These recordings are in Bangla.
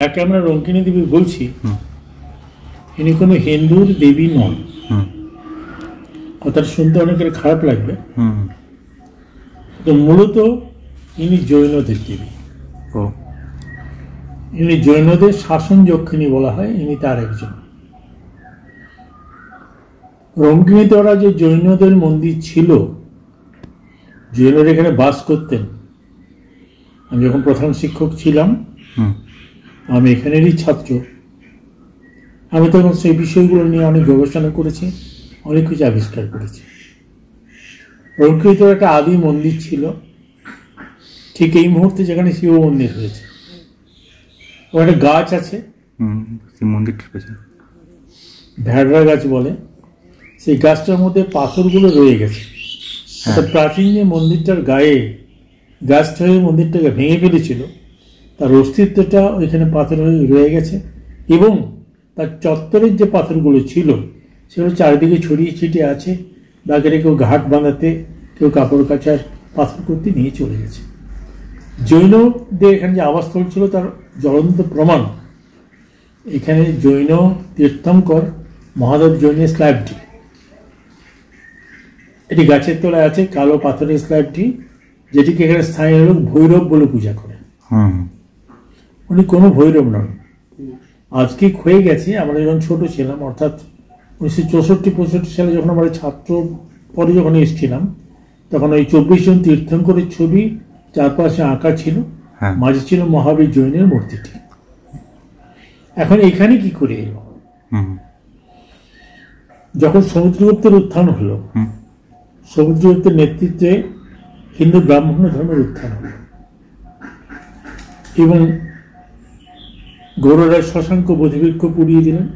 যাকে আমরা রঙ্কিনী দেবী বলছি, ইনি কোনো হিন্দুর দেবী নন। কথাটা শুনতে অনেকের খারাপ লাগবে, তো মূলত ইনি জৈনদের দেবী। ইনি জৈনদের শাসন যক্ষিণী বলা হয়, ইনি তার একজন। রঙ্কিনীতে ওরা যে জৈনদের মন্দির ছিল, জৈনরা এখানে বাস করতেন। আমি যখন প্রধান শিক্ষক ছিলাম, আমি এখানেরই ছাত্র, আমি তখন সেই বিষয়গুলো নিয়ে অনেক গবেষণা করেছি, অনেক কিছু আবিষ্কার করেছি। রঙ্কিনীতে একটা আদি মন্দির ছিল, ঠিক এই মুহূর্তে যেখানে শিব মন্দির হয়েছে। ও একটা গাছ আছে, ভেড়া গাছ বলে, সেই গাছটার মধ্যে পাথরগুলো রয়ে গেছে। প্রাচীন যে মন্দিরটার গায়ে গাছটা হয়ে মন্দিরটাকে ভেঙে ফেলেছিল, তার অস্তিত্বটা ওইখানে পাথর হয়ে রয়ে গেছে। এবং তার চত্বরের যে পাথরগুলো ছিল সেগুলো চারিদিকে ছড়িয়ে ছিটিয়ে আছে। বাকিরা কেউ ঘাট বাঁধাতে, কেউ কাপড় কাচার পাথর করতে নিয়ে চলে গেছে। জৈনদের এখানে যে আবাসস্থল ছিল তার জ্বলন্ত প্রমাণ এখানে জৈন তীর্থঙ্কর মহাদেব জৈনের স্ল্যাবটি। এটি গাছের তলায় আছে, কালো পাথরের স্ল্যাবটি, যেটিকে এখানে স্থানীয় লোক ভৈরব বলে পূজা করে। উনি কোনো ভৈরব নন, আজকে ক্ষয়ে গেছে। আমরা যখন ছোট ছিলাম, অর্থাৎ 1964-65 সালে যখন আমরা ছাত্র পরে যখন এসেছিলাম, তখন ওই 24 জন তীর্থঙ্করের ছবি চারপাশে আঁকা ছিল, মাঝে ছিল মহাবীর জৈনের মূর্তিটি। এখন এখানে কি করে এলো? যখন সমুদ্রগুপ্তের উত্থান হলো, সমুদ্রগুপ্তের নেতৃত্বে হিন্দু ব্রাহ্মণ ধর্মের উত্থান হলো এবং গৌড়রায় শশাঙ্ক বোধিবৃক্ষ পুড়িয়ে দিলেন।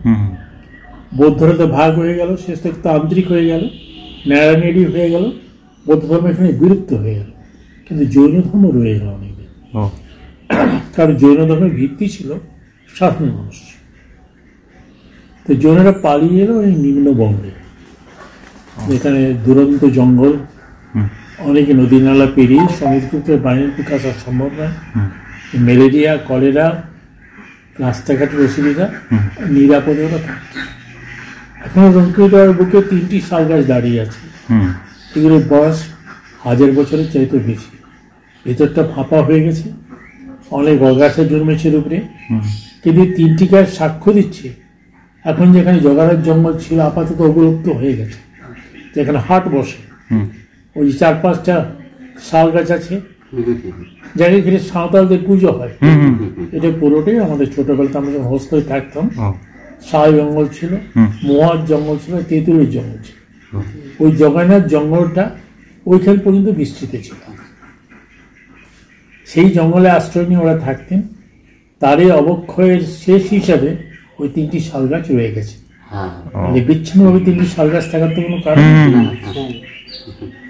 বৌদ্ধরা তো ভাগ হয়ে গেল, শেষ থেকে তান্ত্রিক হয়ে গেল, ন্যাড়ানেড়ি হয়ে গেল, বৌদ্ধ ধর্ম এখানে বিলুপ্ত হয়ে গেল। কিন্তু জৈন ধর্ম রয়ে গেল অনেকদিন, কারণ জৈন ধর্মের ভিত্তি ছিল সাধারণ মানুষ। তো জৈনরা পালিয়ে এলো এই নিম্নবঙ্গে, এখানে দুরন্ত জঙ্গল, অনেকে নদী নালা পেরিয়ে সমুদ্রগুপ্তের বাহিনীর বিকাশ আর সম্ভব নয়। ম্যালেরিয়া, কলেরা, রাস্তাঘাটের অসুবিধা, নিরাপদে ওরা থাকত। এখন রঙ্কিনীর বুকে 3টি শাল গাছ দাঁড়িয়ে আছে। এগুলোর বয়স 1000 বছরের চাইতে বেশি। ভেতরটা ফাঁপা হয়ে গেছে, অনেক অগাছা জন্মেছে উপরে, কিন্তু 3টি গাছ সাক্ষ্য দিচ্ছে এখন যেখানে জগাড়ার জঙ্গল ছিল আপাতত অবলুপ্ত হয়ে গেছে। যেখানে হাট বসে, ওই 4-5টা শাল গাছ আছে, জায়গায় ঘিরে সাঁওতালদের পুজো হয়। এটা পুরোটাই আমাদের ছোটবেলাতে আমরা যখন হোস্টেলে থাকতাম, শাল জঙ্গল ছিল, মহার জঙ্গল ছিল, তেঁতুলের জঙ্গল ছিল। ওই জগন্নাথ জঙ্গলটা ওইখান পর্যন্ত বিস্তৃত ছিল। সেই জঙ্গলে আশ্রয় নিয়ে ওরা থাকতেন। তারই অবক্ষয়ের শেষ হিসাবে ওই 3টি শাল গাছ রয়ে গেছে। বিচ্ছিন্নভাবে 3টি শাল গাছ থাকার তো কোনো কারণ।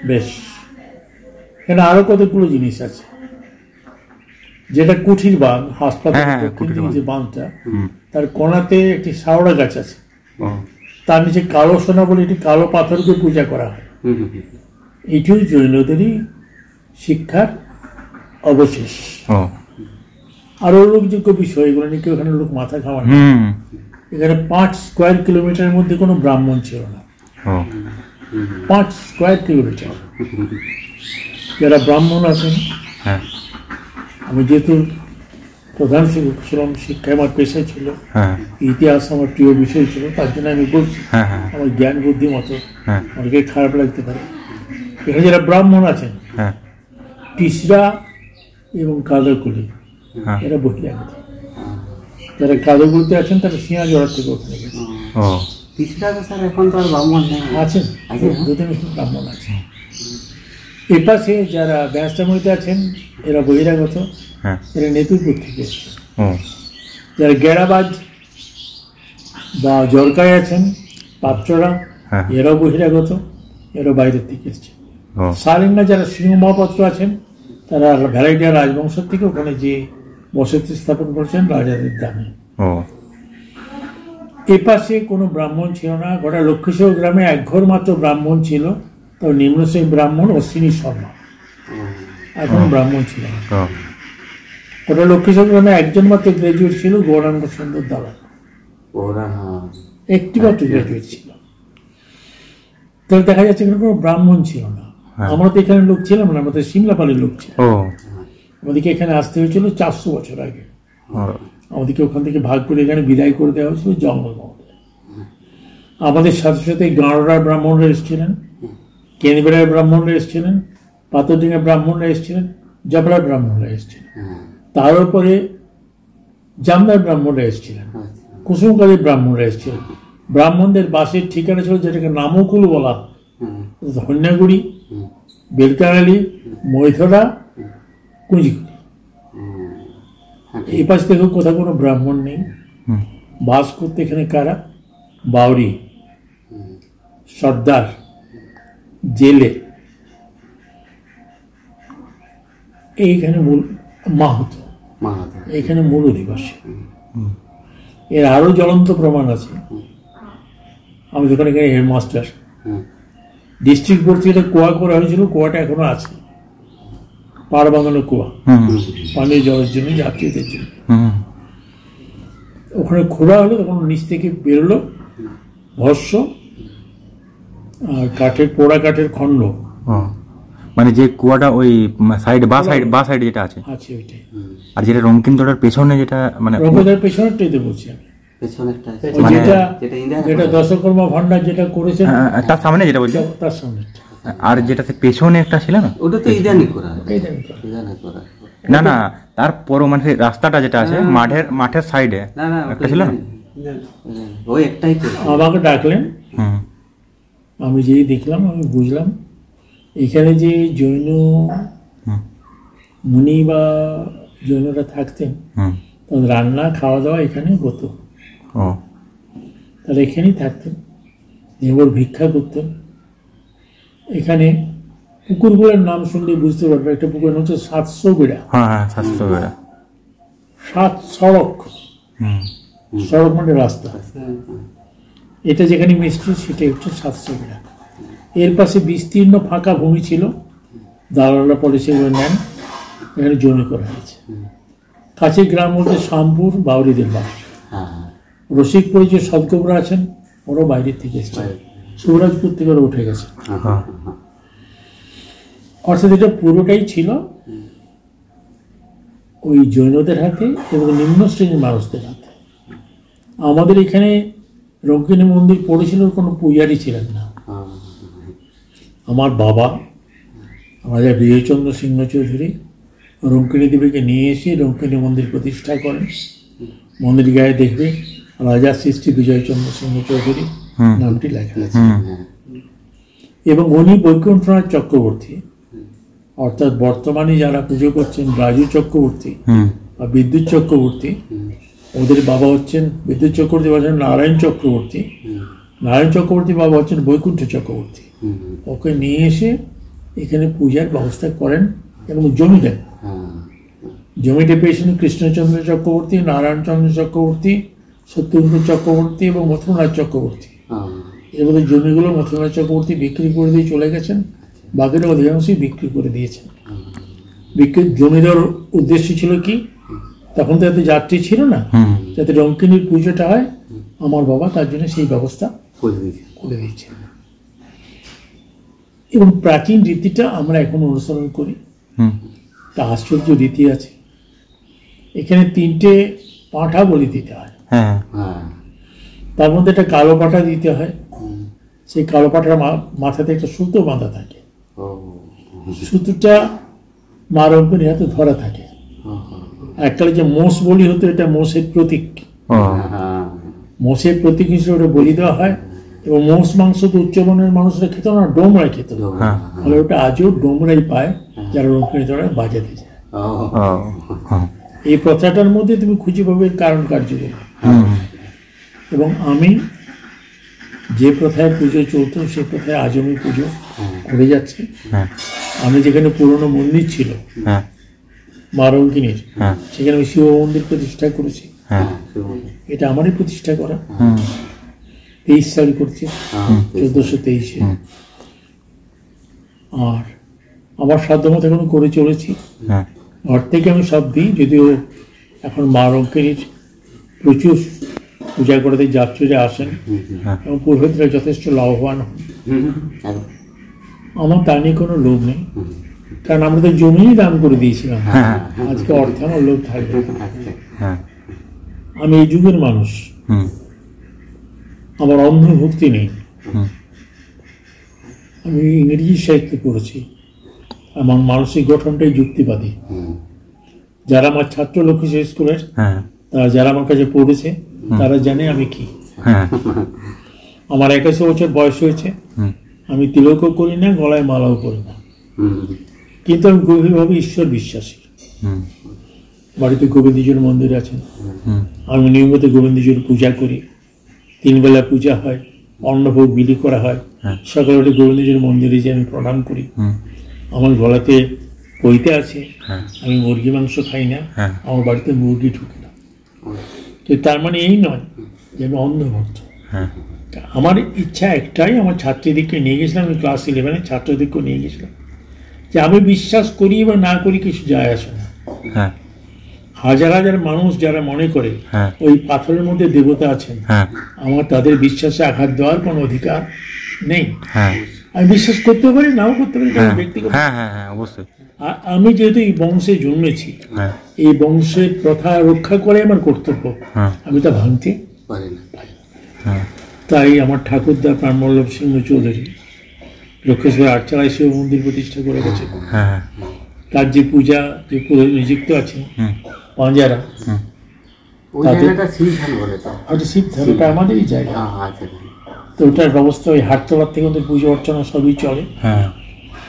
বেশ, এখানে আরো কতগুলো জিনিস আছে। যেটা কুঠির বাঁধ, হাসপাতাল যে বাঁধটা, তার কোনাতে একটি শাওড়া গাছ আছে, তার নিচে কালো সোনা বলে একটি কালো পাথরকে পূজা করা হয়। এটিও জৈনদেরই শিক্ষার অবশেষ। আরো উল্লেখযোগ্য বিষয়, এগুলো নিয়ে কেউ এখানে লোক মাথা খাওয়া না। এখানে 5 স্কোয়ার কিলোমিটারের মধ্যে কোনো ব্রাহ্মণ ছিল না। 5 স্কোয়ার কিলোমিটার। যারা ব্রাহ্মণ আছেন, আমি যেহেতু প্রধান শিক্ষক ছিলাম, শিক্ষা আমার পেশা ছিল, ইতিহাস আমার প্রিয় বিষয় ছিল, তার জন্য আমি বলছি। আমার জ্ঞান বুদ্ধি মতো অনেকে খারাপ লাগতে পারে। এখানে যারা ব্রাহ্মণ আছেন, টিসরা এবং কাদাকুলি, এরা বহিরাগত। যারা কাদাকুলিতে আছেন তারা সিংহাজড়ার থেকে ওখানে গেছে। আছেন, 2-3 ব্রাহ্মণ আছে। এপাশে যারা ব্যাসটামইতে আছেন, এরা বহিরাগত, এরা নেতুরপুর থেকে এসছে। যারা গেরাবাজ বা জরকায় আছেন, পাত্ররা, এরাও বহিরাগত, এরা বাইরের থেকে এসছে। সালিনা যারা সিংহ মহাপাত্র আছেন, তারা ভ্যারাইটিয়া রাজবংশ থেকে ওখানে যে বসতি স্থাপন করেছেন রাজাদের দামে। এপাশে কোনো ব্রাহ্মণ ছিল না। গোটা লক্ষ্মীশ্বর গ্রামে 1 ঘর মাত্র ব্রাহ্মণ ছিল, তো নিম্ন শ্রেণী ব্রাহ্মণ অশ্বিনী শর্মা, এখন ব্রাহ্মণ ছিল না। ওটা লক্ষ্মীচন্দ্র নামে একজন মাত্র গ্রাজুয়েট ছিল, গৌরাঙ্গ সুন্দর দাঁড়ান, একটি মাত্র গ্রাজুয়েট ছিল। তাহলে দেখা যাচ্ছে এখানে কোনো ব্রাহ্মণ ছিল না। আমরা তো এখানে লোক ছিলাম না, আমাদের সিমলাপালের লোক ছিল। আমাদেরকে এখানে আসতে হয়েছিল 400 বছর আগে। আমাদেরকে ওখান থেকে ভাগ করে এখানে বিদায় করে দেওয়া হয়েছিল জঙ্গলমহলে। আমাদের সাথে সাথে গাঁড়ার ব্রাহ্মণরা এসেছিলেন, কেনবেড়ার ব্রাহ্মণরা এসেছিলেন, পাথরডিঙ্গার ব্রাহ্মণরা এসেছিলেন, জাবড়ার ব্রাহ্মণরা এসেছিলেন, তার উপরে জামদার ব্রাহ্মণরা এসেছিলেন, কুসুমকারীর ব্রাহ্মণরা এসেছিলেন। ব্রাহ্মণদের বাসের ঠিকানা ছিল যেটাকে নামকুল বলা, ধন্যাগুড়ি, বেলকারালি, মৈথরা, কুঞ্জিকুড়ি। এই পাশ থেকে কোথাও কোনো ব্রাহ্মণ নেই। বাস করতে এখানে কারা? বাউরি, সর্দার, জেলে, এইখানে মূল মাহাতো, এইখানে মূল অধিবাসী। এর আরো জ্বলন্ত প্রমাণ আছে। আমি যখন এখানে হেডমাস্টার, ডিস্ট্রিক্ট বোর্ড থেকে কুয়া করা হয়েছিল, কুয়াটা এখনো আছে, পাড় বাঁধানো কুয়া, পানীয় জলের জন্য, যাত্রীদের জন্য। ওখানে খোঁড়া হলো, তখন নিচ থেকে বেরোলো ভস্য আর কাঠের, পোড়া কাঠের খণ্ড। মানে যে কুয়াটা ওই সাইড বা সাইড যেটা আছে ওইটাই। আর যেটা রঙ্কিনতলার পেছনে, যেটা মানে রঙ্কিনতলার পেছনেরটাই তো বলছি আমি, যেটা দশকর্মা ভান্ডার যেটা করেছে তার সামনে, যেটা বলছো তার সামনে। আর যেটাতে পেছনে একটা ছিল না, ওটা তো ইদানি করা, না না তার পর মানে রাস্তাটা যেটা আছে মাঠের সাইডে একটা ছিল না, ওই একটাই। আমাকে ডাকলেন, আমি যেই দেখলাম আমি বুঝলাম এখানে যে জৈন মুনি বা জৈনরা থাকতেন, তাদের রান্না খাওয়া দাওয়া এখানে হতো। তারা এখানেই থাকতেন, নির্ভর ভিক্ষা করতেন। এখানে পুকুরগুলোর নাম শুনলে বুঝতে পারবে, একটা পুকুর হচ্ছে 700 বিড়া। 7 সড়ক, সড়ক মানে রাস্তা। এটা যেখানে মিষ্টি সেটাই হচ্ছে 700 বিড়া। এর পাশে বিস্তীর্ণ ফাঁকা ভূমি ছিল, দালালরা পরে সেগুলো নেন, এখানে জমি করা হয়েছে। কাছে গ্রাম বলতে শ্যামপুর, বাউরিদের বাস। রসিকপুরে যে সদগোবরা আছেন, ওরাও বাইরের থেকে এসেছে, শিবরাজপুর থেকে ওরা উঠে গেছে। অর্থাৎ এটা পুরোটাই ছিল ওই জৈনদের হাতে এবং নিম্ন শ্রেণীর মানুষদের হাতে। আমাদের এখানে রঙ্কিনী মন্দির পড়েছিল, কোনো পূজারি ছিলেন না। আমার বাবা রাজা বিজয়চন্দ্র সিংহ চৌধুরী রঙ্কিনী দেবীকে নিয়ে এসে রঙ্কিনী মন্দির প্রতিষ্ঠা করেন। মন্দির গায়ে দেখবে রাজা সৃষ্টি বিজয়চন্দ্র সিংহ চৌধুরী নামটি লেখা আছে। এবং উনি বৈকুণ্ঠনাথ চক্রবর্তী, অর্থাৎ বর্তমানে যারা পুজো করছেন রাজু চক্রবর্তী বা বিদ্যুৎ চক্রবর্তী, ওদের বাবা হচ্ছেন বিদ্যুৎ চক্রবর্তী, বলছেন নারায়ণ চক্রবর্তী। নারায়ণ চক্রবর্তী বাবা হচ্ছেন বৈকুণ্ঠ চক্রবর্তী। ওকে নিয়ে এসে এখানে পূজার ব্যবস্থা করেন এবং জমি দেন। জমিটা পেয়েছেন কৃষ্ণচন্দ্র চক্রবর্তী, নারায়ণচন্দ্র চক্রবর্তী, সত্যেন্দ্র চক্রবর্তী এবং মথুরানাথ চক্রবর্তী। এর মধ্যে জমিগুলো মথুরানাথ চক্রবর্তী বিক্রি করে দিয়ে চলে গেছেন, বাকিটা অধিকাংশই বিক্রি করে দিয়েছেন। জমি দেওয়ার উদ্দেশ্য ছিল কি, তখন তো এত যাত্রী ছিল না, যাতে রঙ্কিনীর পুজোটা হয়, আমার বাবা তার জন্য সেই ব্যবস্থা করে দিয়েছেন। এবং প্রাচীন রীতিটা আমরা এখন অনুসরণ করি। একটা আশ্চর্য রীতি আছে, এখানে 3টে পাঁঠা বলি দিতে হয়। তার মধ্যে একটা কালো পাঁঠা দিতে হয়। সেই কালো পাঁঠার মাথাতে একটা সুতো বাঁধা থাকে, সুতোটা মা রঙ্কিনীর হাতে ধরা থাকে। এককালে যে মোষ বলি হতো, এটা মোষের প্রতীক, মোষের প্রতীক হিসেবে ওটা বলি দেওয়া হয়। এবং মোষ মাংস তো উচ্চবর্ণের মানুষরা খেত না, ডোমরা খেত। তাহলে ওটা আজও ডোমরাই পায় যারা রঙ্কিনী ধরে বাজাতে যায়। এই প্রথাটার মধ্যে তুমি খুঁজে পাবে কারণ কার্যকরী। এবং আমি যে প্রথায় পুজো চলতো সেই প্রথায় আজ আমি পুজো করে যাচ্ছি। আমি যেখানে পুরনো মন্দির ছিল মা রঙ্কিনীর, সেখানে আমি শিব মন্দির প্রতিষ্ঠা করেছি। এটা আমারই প্রতিষ্ঠা করা, 23 সাল করছি, 1423। আর আমার সাধ্যমতো এখন করে চলেছি। ঘর থেকে আমি সব দিই, যদিও এখন মা রঙ্কিনীর প্রচুর পূজা করতে যাত্রীরা আসেন এবং পুরোহিতরা যথেষ্ট লাভবান হন। আমার তা নিয়ে কোনো লোভ নেই, কারণ আমরা তো জমিই দান করে দিয়েছিলাম, আজকে অর্থে আমার লোভ থাকবে। আমি এই যুগের মানুষ, আমার অন্ধভক্তি নেই। আমি ইংরেজি সাহিত্য পড়েছি, আমার মানসিক গঠনটাই যুক্তিবাদী। যারা আমার ছাত্র লক্ষ্মী স্কুলের, তারা যারা আমার কাছে পড়েছে তারা জানে আমি কি। আমার 81 বছর বয়স হয়েছে, আমি তিলকও করি না, গলায় মালাও করি না, কিন্তু আমি গভীরভাবে ঈশ্বর বিশ্বাসী। বাড়িতে গোবিন্দজির মন্দির আছেন, আমি নিয়মিত গোবিন্দজির পূজা করি। 3 বেলা পূজা হয়, অন্নভোগ বিলি করা হয়। সকালে উঠে গোবিন্দজির মন্দিরে যে আমি প্রণাম করি। আমার গলাতে পইতে আছে, আমি মুরগি মাংস খাই না, আমার বাড়িতে মুরগি ঢুকে না। তো তার মানে এই নয় যে আমি অন্ধভক্ত। আমার ইচ্ছা একটাই, আমার ছাত্রীদেরকে নিয়ে গেছিলাম, আমি ক্লাস 11-এ ছাত্রদেরকেও নিয়ে গেছিলাম, যে আমি বিশ্বাস করি বা না করি কিছু যায় আসে না। হাজার হাজার মানুষ যারা মনে করে ওই পাথরের মধ্যে দেবতা আছেন, আমার তাদের বিশ্বাসে আঘাত দেওয়ার কোনো অধিকার নেই। আমি বিশ্বাস করতে পারি, নাও করতে পারি, ব্যক্তিগত। অবশ্যই আমি যেহেতু এই বংশে জন্মেছি, এই বংশের প্রথা রক্ষা করে আমার কর্তব্য, আমি তা ভাঙতে পারি না। তাই আমার ঠাকুরদা প্রাণবল্লভ সিংহ চৌধুরী লক্ষ্মীশ্বর আটচালায় শিব মন্দির প্রতিষ্ঠা করে গেছে। তার যে পূজা, যে নিযুক্ত আছেন পাঁজারা, শিবধামটা আমাদেরই জায়গা। তো ওটার ব্যবস্থা ওই হাটতলার থেকে ওদের পুজো অর্চনা সবই চলে।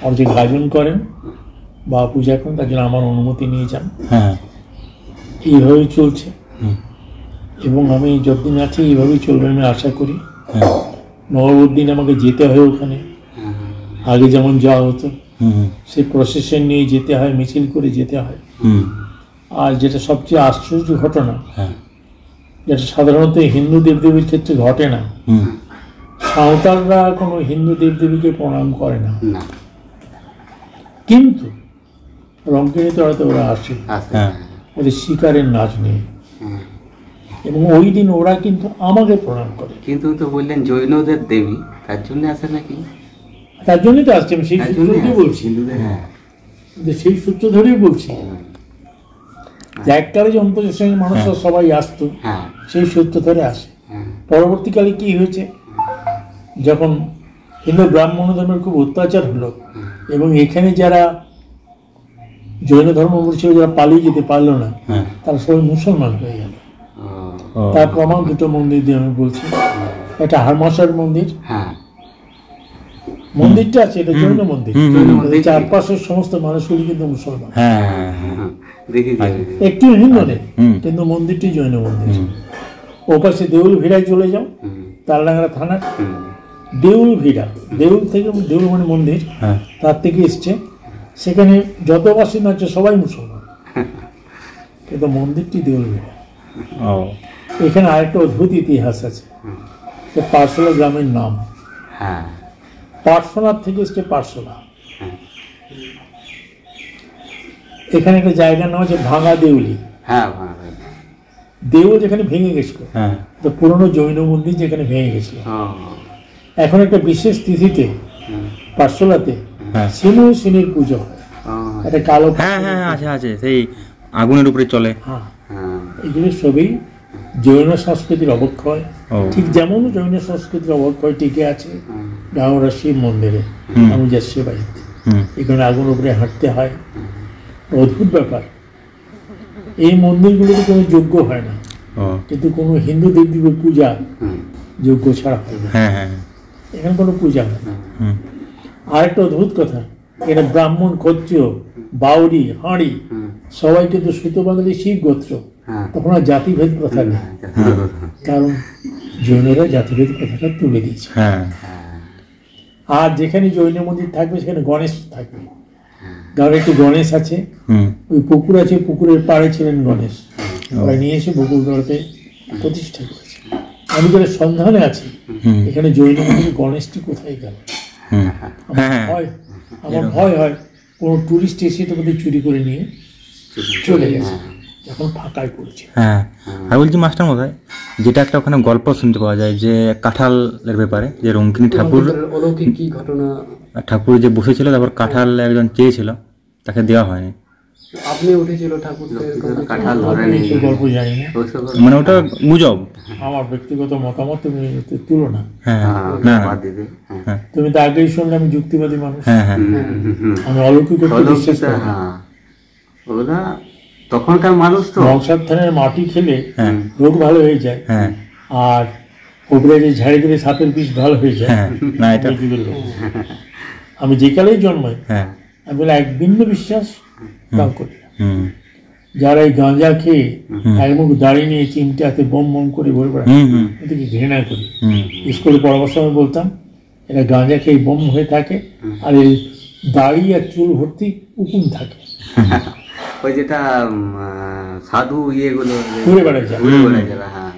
আর যে গাজন করেন বা পূজা করেন তার জন্য আমার অনুমতি নিয়ে যান। এইভাবেই চলছে এবং আমি যতদিন আছি এইভাবেই চলবে আমি আশা করি। নববর্ষদিন আমাকে যেতে হয় ওখানে, আগে যেমন যাওয়া হতো সেই প্রসেশন নিয়ে যেতে হয়, মিছিল করে যেতে হয়। আর যেটা সবচেয়ে আশ্চর্য ঘটনা, যেটা সাধারণত হিন্দু দেবদেবীর ক্ষেত্রে ঘটে না, সাঁওতালরা কোনো হিন্দু দেবদেবীকে প্রণাম করে না, কিন্তু রঙ্কিনী তোড়াতে ওরা আসে ওদের শিকারের নাচ নিয়ে, এবং ওই দিন ওরা কিন্তু আমাকে প্রণাম করে। কিন্তু তো বললেন জৈনদের দেবী, তার জন্য আসে নাকি? তার জন্যই তো আসছে, আমি সেই সূত্র ধরেই বলছি, সেই সূত্র ধরেই বলছি যে এককালে যে অন্তর্শ্রেণীর মানুষরা সবাই আসতো, সেই সূত্র ধরে আসে। পরবর্তীকালে কি হয়েছে, যখন হিন্দু ব্রাহ্মণ ধর্মের খুব অত্যাচার হলো এবং এখানে যারা জৈন ধর্ম ছিল যারা পালিয়ে যেতে পারলো না, তারা সবাই মুসলমান হয়ে গেল। তার প্রমাণ দুটো মন্দির দিয়ে আমি বলছি। একটা হারমাসার মন্দির, মন্দিরটা আছে, এটা জৈন মন্দির, চারপাশের সমস্ত মানুষগুলি কিন্তু মুসলমান, একটু হিন্দু নেই, কিন্তু মন্দিরটি জৈন মন্দির। ও পাশে দেউল ভিড়ায় চলে যাও, তালডাঙ্গা থানার দেউল ভিড়া, দেউল থেকে, দেউল মানে মন্দির, তার থেকে এসছে, সেখানে যত বাসিন্দা আছে সবাই মুসলমান, কিন্তু মন্দিরটি দেউল ভিড়া। এখানে আরেকটা অদ্ভুত ইতিহাস আছে, সে পার্সোলা গ্রামের নাম, পার্সোনার থেকে এসছে পার্সোলা। এখানে একটা জায়গার নাম আছে ভাঙা দেউলি, দেউল যেখানে ভেঙে গেছিল, পুরনো জৈন মন্দির যেখানে ভেঙে গেছিল। এখন একটা বিশেষ তিথিতে পার্সোলাতে শিমু শনির পুজো হয়, একটা কালো আছে, সেই আগুনের উপরে চলে। এগুলো সবই জৈন সংস্কৃতির অবক্ষয়, ঠিক যেমন জৈন সংস্কৃতির অবক্ষয় টিকে আছে গাঁওরা শিব মন্দিরে, আমি যাচ্ছি বাড়িতে, এখানে আগুন উপরে হাঁটতে হয়। অদ্ভুত ব্যাপার, এই মন্দিরগুলোতে কোনো যজ্ঞ হয় না, কিন্তু কোনো হিন্দু দেবদেবীর পূজা যজ্ঞ ছাড়া হয় না, এখানে কোনো পূজা হয় না। আর একটা অদ্ভুত কথা, এখানে ব্রাহ্মণ, ক্ষত্রিয়, বাউরি, হাঁড়ি সবাই কিন্তু সুতো বাঙালি শিব গোত্র, তখন আর জাতিভেদ প্রথা নেই, কারণ জৈনরা জাতিভেদ প্রথাটা তুলে দিয়েছে। আর যেখানে জৈন মন্দির থাকবে সেখানে গণেশ থাকবে, গ্রামে একটি গণেশ আছে, ওই পুকুর আছে, পুকুরের পাড়ে ছিলেন গণেশ, ওরা নিয়ে এসে বকুলতলাতে প্রতিষ্ঠা করেছে। আমি যারা সন্ধানে আছি এখানে জৈন মন্দির গণেশটি কোথায় গেল, আমার ভয় হয় কোনো টুরিস্ট এসে এটা বোধহয় চুরি করে নিয়ে চলে গেছে, এখন ফাঁকায় পড়েছে। হ্যাঁ, আর বলছি মাস্টার মশাই, যেটা একটা ওখানে গল্প শুনতে পাওয়া যায় যে কাঁঠালের ব্যাপারে, যে রঙ্কিনী ঠাকুর অলৌকিক কি ঘটনা? ঠাকুর যে বসেছিল, তারপর কাঁঠাল একজন চেয়েছিল, তাকে দেওয়া হয়নি। আপনি উঠেছিল ঠাকুর কাঁঠাল ধরে আমি নেই সেই গল্প জানি না, মানে ওটা গুজব। আমার ব্যক্তিগত মতামত তুমি এতে তুলো না। হ্যাঁ, না না, বাদ দিতে। হ্যাঁ তুমি তো আগেই শুনলে আমি যুক্তিবাদী মানুষ, হ্যাঁ হ্যাঁ আমি অলৌকিক বিশ্বাস করি না। হ্যাঁ, ওরা তখনকার মানুষ তো নওশাদ থানের মাটি খেলে হ্যাঁ রোগ ভালো হয়ে যায়, হ্যাঁ আর ওপরে যে ঝাড়ি দিলে সাপের বিষ ভালো হয়ে যায়। হ্যাঁ, না এটা এই যুগের লোক। আমি যে কালেই জন্মাই, হ্যাঁ আমি বলে এক ভিন্ন বিশ্বাস কাউ করি না। হুম যারা এই গাঁজা খেয়ে এক মুখ দাঁড়িয়ে নিয়ে চিমটে হাতে বম বম করে ঘুরে বেড়ায়, হুম হুম এদিকে ঘৃণা করি। হুম স্কুলে পড়াবার সময় বলতাম এরা গাঁজা খেয়ে বম হয়ে থাকে, আর এই দাড়ি আর চুল ভর্তি উকুন থাকে, ওই যেটা সাধু ইয়েগুলো ঘুরে বেড়ায় যায়। ঘুরে বেড়ায় যারা, হ্যাঁ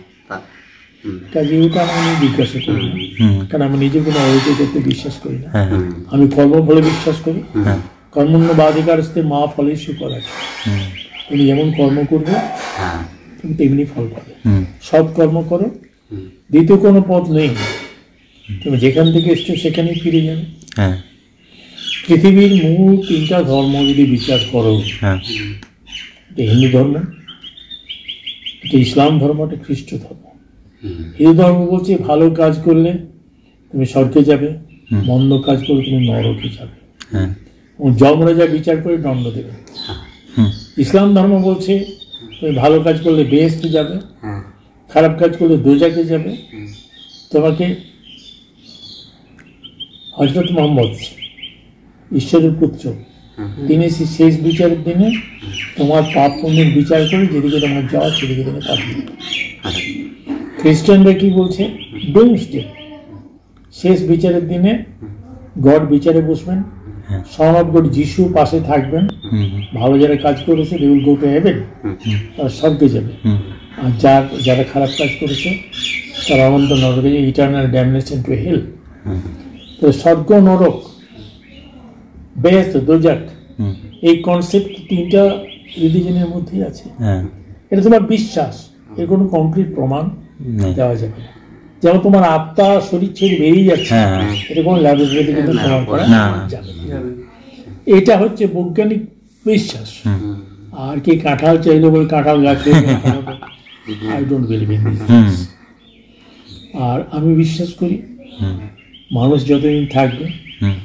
কাজে ওটা আমি জিজ্ঞাসা করি না, হুম কারণ আমি নিজে কোনো অলৌকিক করতে বিশ্বাস করি না। হ্যাঁ আমি কর্ম ফলে বিশ্বাস করি। হ্যাঁ কর্মণ্যবাধিকারস্তে মা ফলে সুফলায়। হুম তুমি যেমন কর্ম করবে হ্যাঁ তুমি তেমনি ফল পাবে। হুম সৎ কর্ম করো, দ্বিতীয় কোনো পথ নেই, তুমি যেখান থেকে এসছো সেখানেই ফিরে যাবে। হ্যাঁ পৃথিবীর মূল তিনটা ধর্ম যদি বিচার করো, হ্যাঁ এটা হিন্দু ধর্ম, এটা ইসলাম ধর্ম, এটা খ্রিস্ট ধর্ম। হিন্দু ধর্ম বলছে ভালো কাজ করলে তুমি স্বর্গে যাবে, মন্দ কাজ করলে তুমি নরকে যাবে, হ্যাঁ এবং যমরাজা বিচার করে দণ্ড দেবে। হুম ইসলাম ধর্ম বলছে তুমি ভালো কাজ করলে বেহেশতে যাবে, হ্যাঁ খারাপ কাজ করলে দোজাকে যাবে। তোমাকে হযরত মুহাম্মদ ঈশ্বরের পুত্র, তিনি শেষ বিচারের দিনে তোমার পাপ পুণ্যের বিচার করে যেদিকে তোমার যাওয়া সেদিকে তুমি পাঠিয়ে দেবে। খ্রিস্টানরা কি বলছে? ডুমসডে, শেষ বিচারের দিনে গড বিচারে বসবেন, সন অফ গড যিশু পাশে থাকবেন, হুম ভালো যারা কাজ করেছে they will go to heaven, তারা স্বর্গে যাবে। হুম আর যারা খারাপ কাজ করেছে তারা অনন্ত নরকে যাবে, ইটারনাল ড্যামনেশন টু হেল। তো স্বর্গ নরক বেহেশত দোজাক, হুম এই কনসেপ্ট তিনটা রিলিজনের মধ্যেই আছে। হ্যাঁ এটা তোমার বিশ্বাস, এর কোনো কংক্রিট প্রমাণ নেই। দেওয়া যাবে না। যেমন তোমার আত্মা শরীর ছেড়ে বেরিয়ে যাচ্ছে, হ্যাঁ হ্যাঁ এটা কোনো ল্যাবরেটরিতে কিন্তু প্রমাণ করা না। যাবে না। এটা হচ্ছে বৈজ্ঞানিক বিশ্বাস। হুম আর কি কাঁঠাল চাইলে বলে কাঁঠাল গাছ I don't believe in this. Hmm আর আমি বিশ্বাস করি হুম মানুষ যতদিন থাকবে হুম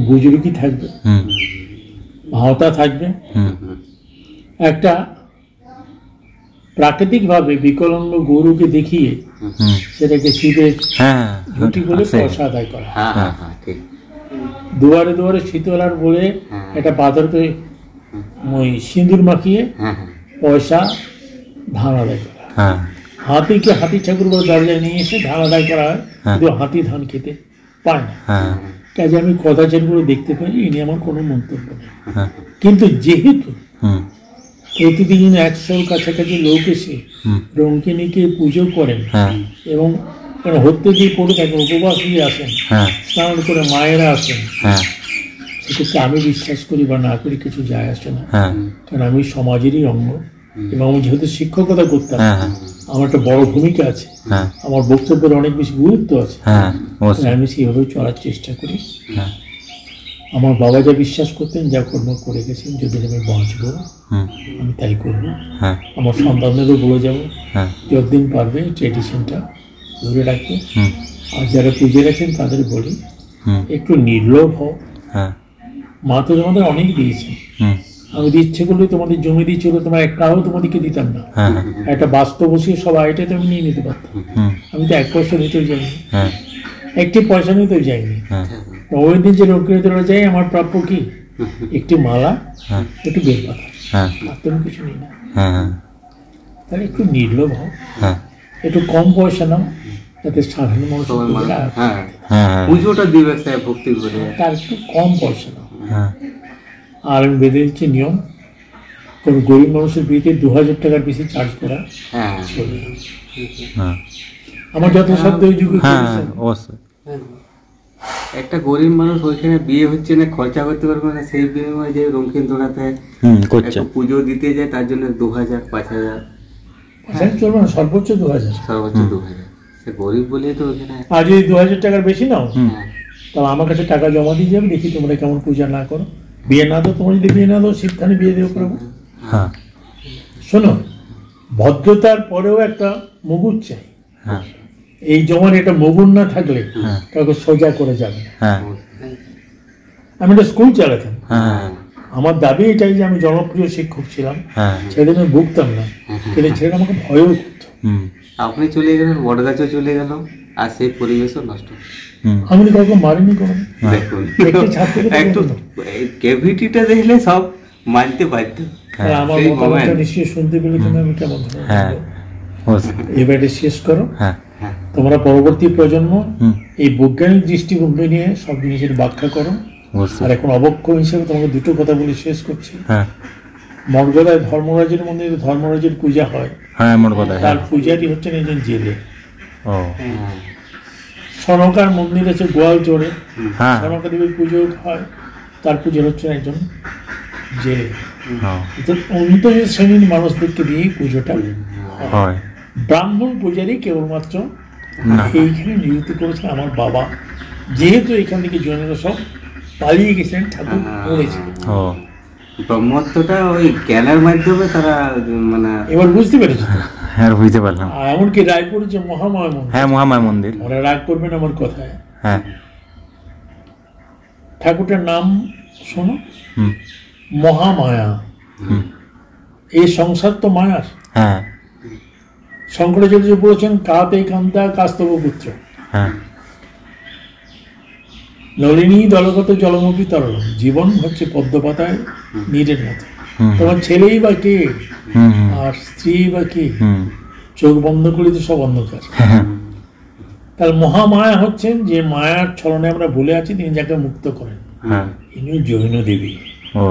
বুজুর্গি থাকবে, হুম ভাওতা থাকবে। হুম একটা প্রাকৃতিকভাবে বিকলাঙ্গ গরুকে দেখিয়ে হুম সেটাকে শীতের হ্যাঁ ঝুঁটি বলে আছে। পয়সা আদায় করা, হ্যাঁ হ্যাঁ হ্যাঁ ঠিক দুয়ারে দুয়ারে শীতলার বলে একটা পাথরকে ওই সিঁদুর মাখিয়ে হ্যাঁ হ্যাঁ পয়সা ধান আদায় করা। হ্যাঁ হাতিকে হাতি ঠাকুর বলে দরজায় নিয়ে এসে ধান আদায় করা হয়, হ্যাঁ। কিন্তু হাতি ধান খেতে পায় না। হ্যাঁ কাজে আমি কদাচারগুলো দেখতে পাই, এ নিয়ে আমার কোনো মন্তব্য নেই। হ্যাঁ কিন্তু যেহেতু হুম প্রতিদিন 100 কাছাকাছি লোক এসে হুম রঙ্কিনীকে পুজো করেন হ্যাঁ এবং হত্যা দিয়ে পড়ে থাকেন, উপবাস দিয়ে আসেন, হ্যাঁ স্নান করে মায়েরা আসেন, হ্যাঁ সেক্ষেত্রে আমি বিশ্বাস করি বা না করি কিছু যায় আসে না। হ্যাঁ কারণ আমি সমাজেরই অঙ্গ, এবং আমি যেহেতু শিক্ষকতা করতাম, হ্যাঁ হ্যাঁ আমার একটা বড় ভূমিকা আছে, হ্যাঁ আমার বক্তব্যের অনেক বেশি গুরুত্ব আছে। হ্যাঁ অবশ্যই আমি সেইভাবে চলার চেষ্টা করি। হ্যাঁ আমার বাবা যা বিশ্বাস করতেন, যা কর্ম করে গেছেন, যদি আমি বাঁচবো হুম আমি তাই করব। হ্যাঁ আমার সন্তানদেরও বলে যাব হ্যাঁ যতদিন পারবে এই ট্রেডিশনটা ধরে রাখবে। হুম আর যারা পুজো রাখেন তাদের বলি হুম একটু নির্লোভ হও। হ্যাঁ মা তো তোমাদের অনেক দিয়েছে, হুম আমি তো ইচ্ছে করলে তোমাদের জমি দিয়েছিল, তোমার একটাও তোমাদেরকে দিতাম না। হ্যাঁ হ্যাঁ একটা বাস্তব বসিয়ে সব আইটা তো আমি নিয়ে নিতে পারতাম। হুম আমি তো 1 পয়সা নিতেও যাইনি, হ্যাঁ একটি পয়সা নিতেও যাইনি। হ্যাঁ ওই দিন যে লোকের ধরে যাই, আমার প্রাপ্য কি? একটি মালা, হ্যাঁ একটু বেলপাতা, হ্যাঁ আর তুমি কিছু নিই না। হ্যাঁ হ্যাঁ তাহলে একটু নির্লোভ হও, হ্যাঁ একটু কম পয়সা নাও, যাতে সাধারণ মানুষ সবাই মানে হ্যাঁ হ্যাঁ পুজোটা দিবে স্যার ভক্তি করে তার একটু কম পয়সা নাও। হ্যাঁ আর আমি বেঁধে দিচ্ছি নিয়ম, কোনো গরিব মানুষের বিয়েতে 2000 টাকার বেশি চার্জ করা হ্যাঁ চলবে না। হ্যাঁ আমার যত সাধ্য ওই যুগে হ্যাঁ করেছেন, অবশ্যই একটা গরিব মানুষ ওইখানে বিয়ে হচ্ছে না, খরচা করতে পারবে না, সেই বিনিময়ে যে রঙিন তোড়াতে করছে একটু পুজো দিতে যায়, তার জন্য 2000 5000 চলবে না, সর্বোচ্চ 2000। সর্বোচ্চ 2000। সে গরিব বলেই তো ওখানে। আর যদি 2000 টাকার বেশি নাও, হ্যাঁ, তাহলে আমার কাছে টাকা জমা দিয়ে যাবে, দেখি তোমরা কেমন পূজা না করো। বিয়ে না দাও, তোমরা যদি বিয়ে না দাও, শিবখানে বিয়ে দেবো করবো। হ্যাঁ শোনো, ভদ্রতার পরেও একটা মুগুর চাই। হ্যাঁ এই জমার এটা মুগুর না থাকলে কাউকে সোজা করে যাবে না। হ্যাঁ আমি একটা স্কুল চালাতাম, হ্যাঁ আমার দাবি এটাই যে আমি জনপ্রিয় শিক্ষক ছিলাম, হ্যাঁ ছেলেদের আমি ভুগতাম না, কিন্তু ছেলেটা আমাকে ভয়ও করতো। হুম আপনি চলে গেলেন, বট গাছও চলে গেল, আর সেই পরিবেশও নষ্ট। হুম আমি তো কাউকে মারিনি কোনো। দেখুন, একটু ছাত্রকে তো একটু বলুন। কেভিটিটা দেখলে সব মানতে পারতো। আর আমার সেই মতামতটা moment। নিশ্চয়ই শুনতে পেলে তুমি আমি কেমন ধরনের হ্যাঁ বলবো। অবশ্যই। এবারে শেষ করো। হ্যাঁ তোমরা পরবর্তী প্রজন্ম হুম এই বৈজ্ঞানিক দৃষ্টিভঙ্গি নিয়ে সব জিনিসের ব্যাখ্যা করো। অবশ্যই। আর এখন অবক্ষ হিসেবে তোমাকে দুটো কথা বলে শেষ করছি। হ্যাঁ মর্যাদায় ধর্মরাজের মন্দিরে ধর্মরাজের পূজা হয়, হ্যাঁ মোট কথা। তার পূজারি হচ্ছেন একজন জেলে। ও হ্যাঁ, সনকার মন্দির আছে গোয়ালচরে, হ্যাঁ সনকা দেবীর পুজো হয়, তার পুজো হচ্ছেন একজন জেলে। অন্ত শ্রেণীর মানুষদেরকে দিয়েই পুজোটা হয়। হয় ব্রাহ্মণ পূজারি কেবলমাত্র না। এইখানে নিযুক্ত করেছেন আমার বাবা, যেহেতু এখান থেকে জৈনরা সব পালিয়ে গেছেন, ঠাকুর করেছে। ও ব্রহ্মত্বটা ওই জ্ঞানের মাধ্যমে তারা মানে এবার বুঝতে পেরেছি তো? হ্যাঁ বুঝতে পারলাম। আর এমনকি রায়পুরে যে মহামায়া মন্দির, হ্যাঁ মহামায়া মন্দির। ওরা রাগ করবেন আমার কথায়, হ্যাঁ ঠাকুরটার নাম শোনো, হুম মহামায়া। হুম এই সংসার তো মায়ার। হ্যাঁ শঙ্করাচার্য বলেছেন কাতে কান্তা কাস্তব পুত্র, হ্যাঁ নলিনী দলগত জলমুখী তরল, জীবন হচ্ছে পদ্মপাতায় নীরের মতো। হুম তোমার ছেলেই বা কে, হুম হুম আর স্ত্রী বা কে, হুম চোখ বন্ধ করে তো সব অন্ধকার। হ্যাঁ তার মহামায়া হচ্ছেন যে মায়ার ছলনে আমরা ভুলে আছি, তিনি যাকে মুক্ত করেন। হ্যাঁ ইনি জৈন দেবী, ও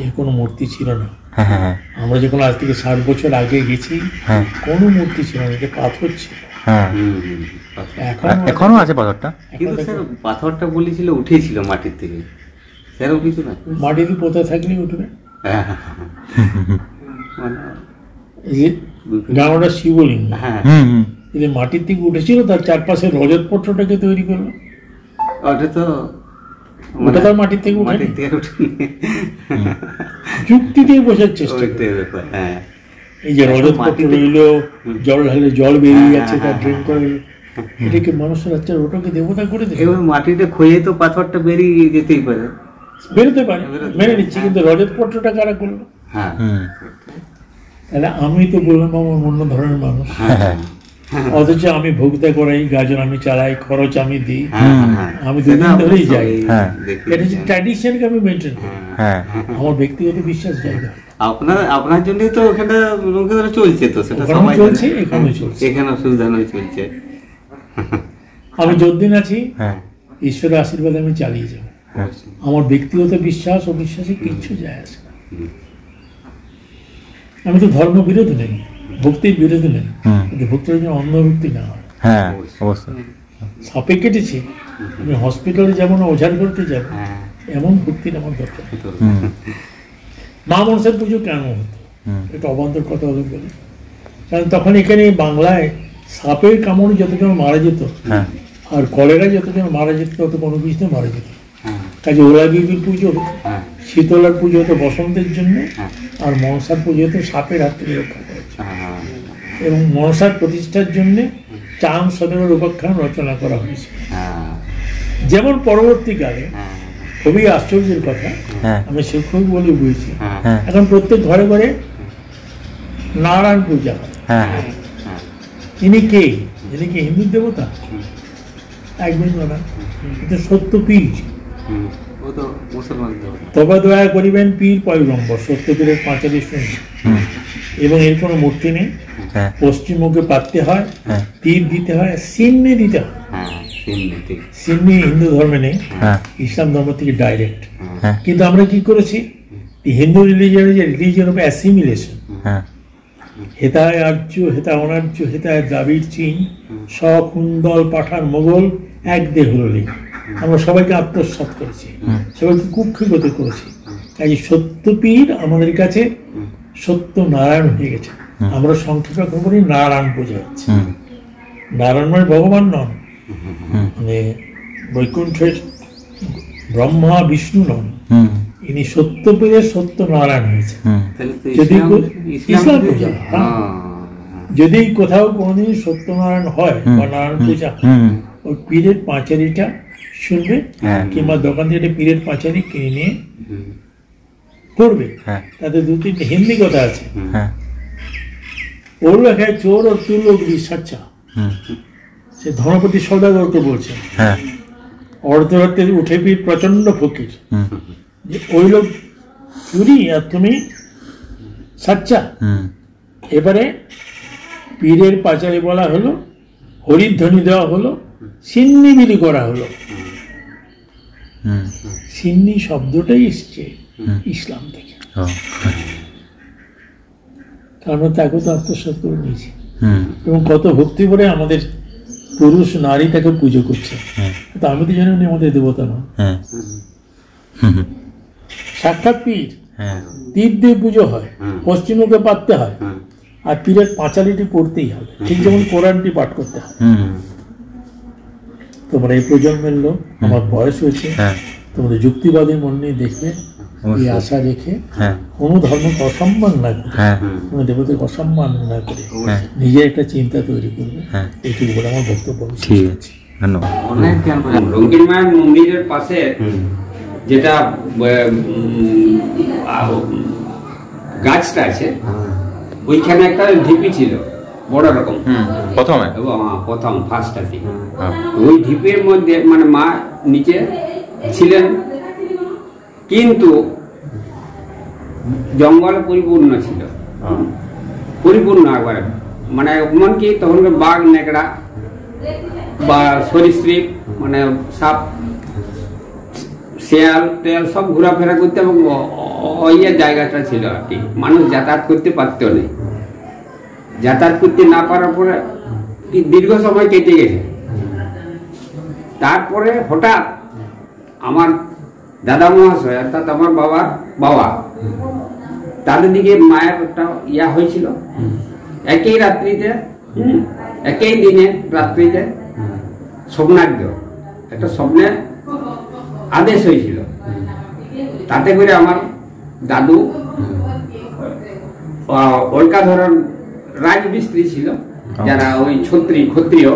এর কোনো মূর্তি ছিল না। হ্যাঁ হ্যাঁ হ্যাঁ আমরা যখন আজ থেকে 60 বছর আগে গেছি, হ্যাঁ কোনো মূর্তি ছিল না, এটা পাথর ছিল। হ্যাঁ এখন এখনো আছে পাথরটা। কিন্তু স্যার পাথরটা বলেছিল উঠেছিল মাটির থেকে, সেরকম কিছু না। মাটিতে পোতা থাকলেই উঠবে। হ্যাঁ, মানে এই যে গাঁওটা শিবলিঙ্গ, হ্যাঁ, হুম হুম যদি মাটির থেকে উঠেছিল, তার চারপাশে রজত পত্রটাকে তৈরি করলো, ওটা তো ওটা তার মাটির থেকে উঠে মাটির থেকে উঠেনি। যুক্তি দিয়ে বোঝার চেষ্টা করে। ওইটাই ব্যাপার, হ্যাঁ। এই যে রজত পত্র মাটিতে- রইল, জল ঢালে জল বেরিয়ে যাচ্ছে, তার হ্যাঁ, ড্রেন করে, এটাকে মানুষের আচ্ছা ওটাকে দেবতা করে দেবে, এবার মাটিতে ক্ষয়ে তো পাথরটা বেরিয়ে যেতেই পারে। বেরোতে পারে, মেনে নিচ্ছি, কিন্তু রজত পত্রটা কারা করলো? হ্যাঁ, হুম তাহলে আমি তো বললাম আমার অন্য ধরনের মানুষ, হ্যাঁ অথচ আমি ভোক্তা করাই, গাজন আমি চালাই, খরচ আমি দিই, হ্যাঁ, হ্যাঁ। আমি সেটা দুদিন ধরেই অবশ্যই যাই। হ্যাঁ। দেখি। এটা হচ্ছে ট্র্যাডিশনকে আমি মেনটেন করি, হ্যাঁ আমার ব্যক্তিগত বিশ্বাস জায়গা। আপনার জন্যই তো ওখানে লোকে ধরে চলছে, তো সেটা ওখানেও সবাই চলছে, জানে। এখানেও চলছে। এখানেও সুবিধানই চলছে। আমি যতদিন আছি হ্যাঁ ঈশ্বরের আশীর্বাদে আমি চালিয়ে যাব। আমার ব্যক্তিগত বিশ্বাস ও বিশ্বাসে কিচ্ছু যায় আসে না। আমি তো ধর্ম বিরোধী নেই, ভক্তির বিরোধী নেই, হুম। কিন্তু ভক্তির জন্য অন্য ভক্তি না হয়। হ্যাঁ অবশ্যই। সাপে কেটেছি, আমি হসপিটালে যেমন ওঝার করতে যাব, হ্যাঁ, এমন ভক্তির আমার দরকার নেই। তো হুম মা মনসার পুজো কেন হতো, হুম এটা অবান্তর কথা হলো বলে, কারণ তখন এখানে বাংলায় সাপের কামড়ে যতজন মারা যেত, হ্যাঁ আর কলেরা যতজন মারা যেত, তত কোনো বিষয়ে মারা যেত। হ্যাঁ, কাজে ওলা বিবির পুজো হতো, হ্যাঁ, শীতলার পুজো হতো বসন্তের জন্য, হ্যাঁ, আর মনসার পুজো হতো সাপের হাত থেকে রক্ষা করার জন্য। হ্যাঁ, এবং মনসার প্রতিষ্ঠার জন্য চাঁদ সদরের উপাখ্যান রচনা করা হয়েছে। হ্যাঁ, যেমন পরবর্তীকালে হ্যাঁ, খুবই আশ্চর্যের কথা, হ্যাঁ আমি শিক্ষক বলে বুঝছি, হ্যাঁ, হ্যাঁ এখন প্রত্যেক ঘরে ঘরে নারায়ণ পূজা হয়। হ্যাঁ হ্যাঁ, ইনি কে? ইনি কি হিন্দু দেবতা? একদম না, এটা সত্য পীর। হুম, ও তো মুসলমান তো। তবে দয়া করিবেন পীর পয়গম্বর, সত্য পীরের পাঁচালি শুনি, হুম এবং এর কোনো মূর্তি নেই। হ্যাঁ পশ্চিমমুখে পাততে হয়, হ্যাঁ তীর দিতে হয়, সিন্নি দিতে হয়। হ্যাঁ, সিন্নি, ঠিক। সিন্নি হিন্দু ধর্মে নেই, হ্যাঁ ইসলাম ধর্ম থেকে ডাইরেক্ট। হ্যাঁ কিন্তু আমরা কি করেছি, হিন্দু রিলিজিয়নের যে রিলিজিয়ন অফ অ্যাসিমিলেশন, হ্যাঁ হেতায় আর্য, হেতা অনার্য, হেতায় দ্রাবিড় চীন, সকুন্দল পাঠান মোগল, এক দেহ হলি, আমরা সবাইকে আত্মসাৎ করেছি, সবাইকে কুক্ষিগত করেছি। এই সত্যপীর আমাদের কাছে সত্য নারায়ণ হয়ে গেছে। আমরা সংক্ষেপে করি নারায়ণ পূজা হচ্ছে। নারায়ণ মানে ভগবান নন, মানে বৈকুণ্ঠের ব্রহ্মা বিষ্ণু নন, ইনি সত্যপীরের সত্য নারায়ণ হয়েছে। তাহলে তো যদি ইসলাম ধর্ম। পূজা, যদি কোথাও কোনোদিন সত্যনারায়ণ হয় বা নারায়ণ পূজা, ওই পীরের পাঁচারিটা শুনবে, কিংবা দোকান থেকে পীরের পাঁচারি কিনে নিয়ে পড়বে। তাতে 2-3 হিন্দি কথা আছে। ওর লেখায় চোর और तू लोग भी सच्चा, সে ধনপতি সৌদাগরকে বলছে। অর্ধরাত্রে উঠে পীর প্রচন্ড ফকির, যে ওই লোক চুরি আর তুমি সাচ্চা। এবারে পীরের পাঁচালি বলা হলো, হরিধ্বনি দেওয়া হলো, সিন্নি বিলি করা হলো। সিন্নি শব্দটাই এসছে ইসলাম থেকে, কারণ তাকে তো আত্মসাৎ করে নিয়েছে। এবং কত ভক্তি করে আমাদের পুরুষ নারী তাকে পুজো করছে। তো আমি তো জানি উনি আমাদের দেবতা নন, সাক্ষাৎ পীর। তীর দিয়ে পুজো হয়, পশ্চিমকে পাততে হয়, আর পীরের পাঁচালিটি পড়তেই হবে, ঠিক যেমন কোরআনটি পাঠ করতে হয়। তোমরা এই প্রজন্মের লোক, আমার বয়স হয়েছে, তোমরা যুক্তিবাদী মন নিয়ে দেখবে, এই আশা রেখে কোনো ধর্মকে অসম্মান না করে, কোনো দেবতাকে অসম্মান না করে নিজের একটা চিন্তা তৈরি করবে। এইটুকু বলে আমার বক্তব্য ঠিক আছে, ধন্যবাদ। অনেক জ্ঞান পাওয়া যায়। রঙ্গিন মায়ের মন্দিরের পাশে যেটা গাছটা আছে, ওইখানে একটা ঢিপি ছিল বড় রকম, প্রথমে প্রথম ফার্স্ট আর কি। ওই ঢিপির মধ্যে মানে মা নিচে ছিলেন, কিন্তু জঙ্গল পরিপূর্ণ ছিল, পরিপূর্ণ একবারে। মানে এমনকি তখন বাঘ নেকড়া বা সরীসৃপ মানে সাপ শেয়াল টেয়াল সব ঘোরাফেরা করতে, এবং ওই জায়গাটা ছিল আর কি। মানুষ যাতায়াত করতে পারতো না। যাতায়াত করতে না পারার পরে দীর্ঘ সময় কেটে গেছে। তারপরে হঠাৎ আমার দাদা মহাশয় অর্থাৎ আমার বাবার বাবা, তাদের দিকে মায়ের একটা ইয়া হয়েছিল। একই রাত্রিতে, একই দিনে রাত্রিতে স্বপ্নার্ঘ একটা স্বপ্নে আদেশ হয়েছিল। তাতে করে আমার দাদু ওলকা ধরন রাজমিস্ত্রি ছিল, যারা ওই ক্ষত্রিয়,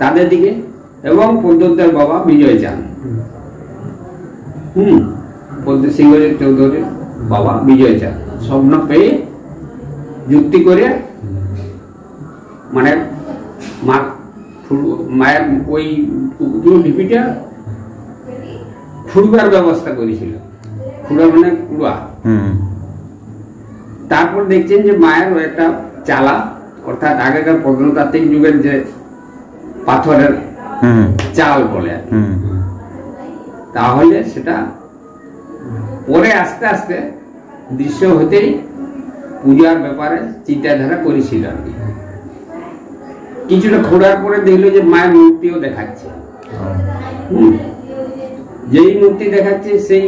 তাদের দিকে, এবং পদ্মদের বাবা বিজয় চাঁদ, পদ্ম সিংহের চৌধুরীর বাবা বিজয় চাঁদ, স্বপ্ন পেয়ে যুক্তি করে মানে মায়ের ওই ঢিপিটা খুঁড়বার ব্যবস্থা করেছিল। খুঁড়া মানে কুড়া। তারপর দেখছেন যে মায়ের একটা চালা, অর্থাৎ আগেকার প্রত্নতাত্ত্বিক যুগের যে পাথরের চাল বলে, তাহলে সেটা পরে আস্তে আস্তে দৃশ্য হতেই পূজার ব্যাপারে চিন্তাধারা করেছিল আর কি। কিছুটা খোঁড়ার পরে দেখলো যে মায়ের মূর্তিও দেখাচ্ছে। যেই মূর্তি দেখাচ্ছে সেই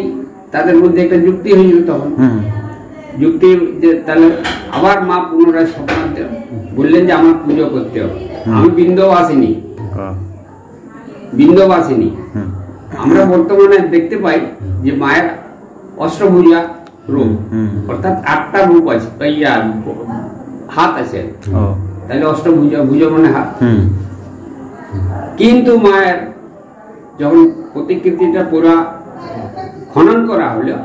তাদের মধ্যে একটা যুক্তি হয়েছিল। তখন যুক্তি যে তাহলে আবার মা পুনরায় স্বপ্নান্তে বললেন যে আমার পুজো করতে হবে। আমি বিন্দব আসিনি। আমরা বর্তমানে দেখতে পাই যে মায়ের অষ্টভুজা রূপ, অর্থাৎ 8টা রূপ আছে, হাত আছে, তাহলে অষ্টভুজা, ভুজা মানে হাত। কিন্তু মায়ের যখন প্রতিকৃতিটা পুরা খনন করা হলো,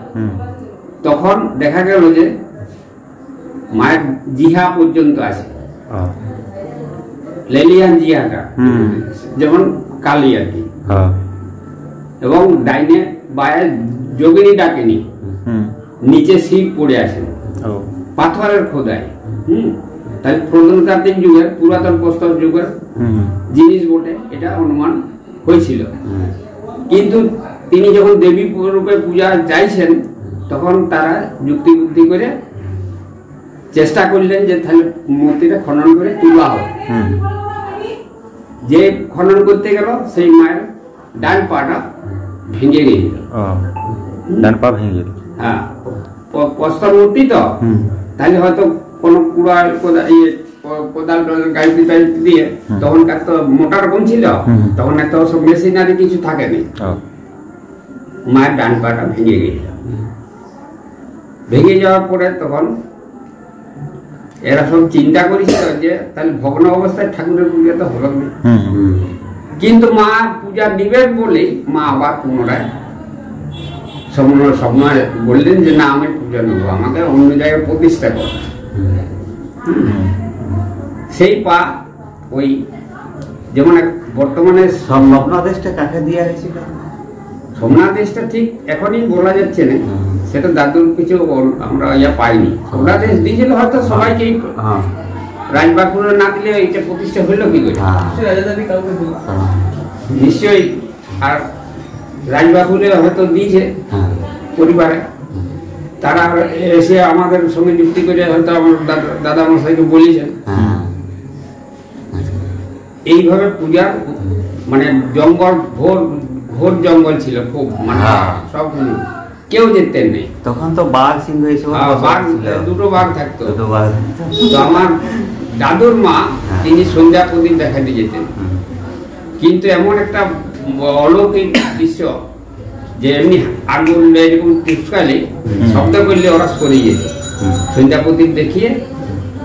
তখন দেখা গেল যে মায়ের জিহা পর্যন্ত আছে, লেলিয়ান জিহাটা, যেমন কালী আর কি, এবং ডাইনে বায়ে যোগিনী ডাকেনি, নিচে শিব পড়ে আছে, পাথরের খোদাই। তাহলে প্রত্নতাত্ত্বিক যুগের, পুরাতন প্রস্তর যুগের জিনিস বটে, এটা অনুমান হয়েছিল। কিন্তু তিনি যখন দেবী রূপে পূজা চাইছেন, তখন তারা যুক্তি বুদ্ধি করে চেষ্টা করলেন যে তাহলে মূর্তিটা খনন করে তোলা হোক। যে খনন করতে গেল, সেই মায়ের ডান পাটা ভেঙে গেছিল। ডান পা ভেঙে গেল। হ্যাঁ, প্রস্তর মূর্তি তো, তাহলে হয়তো কোনো কুড়াল কোদাল গাড়ি দিয়ে, তখনকার তো মোটা রকম ছিল, তখন এত সব মেশিনারি কিছু থাকেনি। মায়ের ডান পাটা ভেঙে গেছিল। ভেঙে যাওয়ার পরে তখন এরা সব চিন্তা করেছিল যে তাহলে ভগ্ন অবস্থায় ঠাকুরের পূজা তো হলো না। কিন্তু মা পূজা নিবেন বলেই মা আবার পুনরায় সময় বললেন যে না, আমি পূজা নেবো, আমাকে অন্য জায়গায় প্রতিষ্ঠা কর। সেই পা ওই যেমন বর্তমানে স্বপ্নাদেশটা কাকে দেওয়া হয়েছিল? সোমনাথেশটা ঠিক এখনই বলা যাচ্ছে না, সেটা দাদুর কিছু আমরা পাইনি। সোমনাথেশ দিয়েছিল হয়তো সবাইকেই, রাজবাকুরে না দিলে এটা প্রতিষ্ঠা হইলো কি করে? নিশ্চয়ই। আর রাজবাকুরে হয়তো দিয়েছে পরিবারে, তারা এসে আমাদের সঙ্গে যুক্তি করে হয়তো আমার দাদা মশাইকে বলেছেন। এইভাবে পূজার মানে জঙ্গল, ঘোর জঙ্গল ছিল খুব, মানে সব কেউ যেতেন নেই। তখন তো বাঘ সিংহ এসব দুটো বাঘ থাকতো। তো আমার দাদুর মা তিনি সন্ধ্যা প্রদীপ দেখাতে যেতেন, কিন্তু এমন একটা অলৌকিক দৃশ্য যে এমনি আগুন এরকম টিপকালে শব্দ করলে ওরা সরে যেত। সন্ধ্যা প্রদীপ দেখিয়ে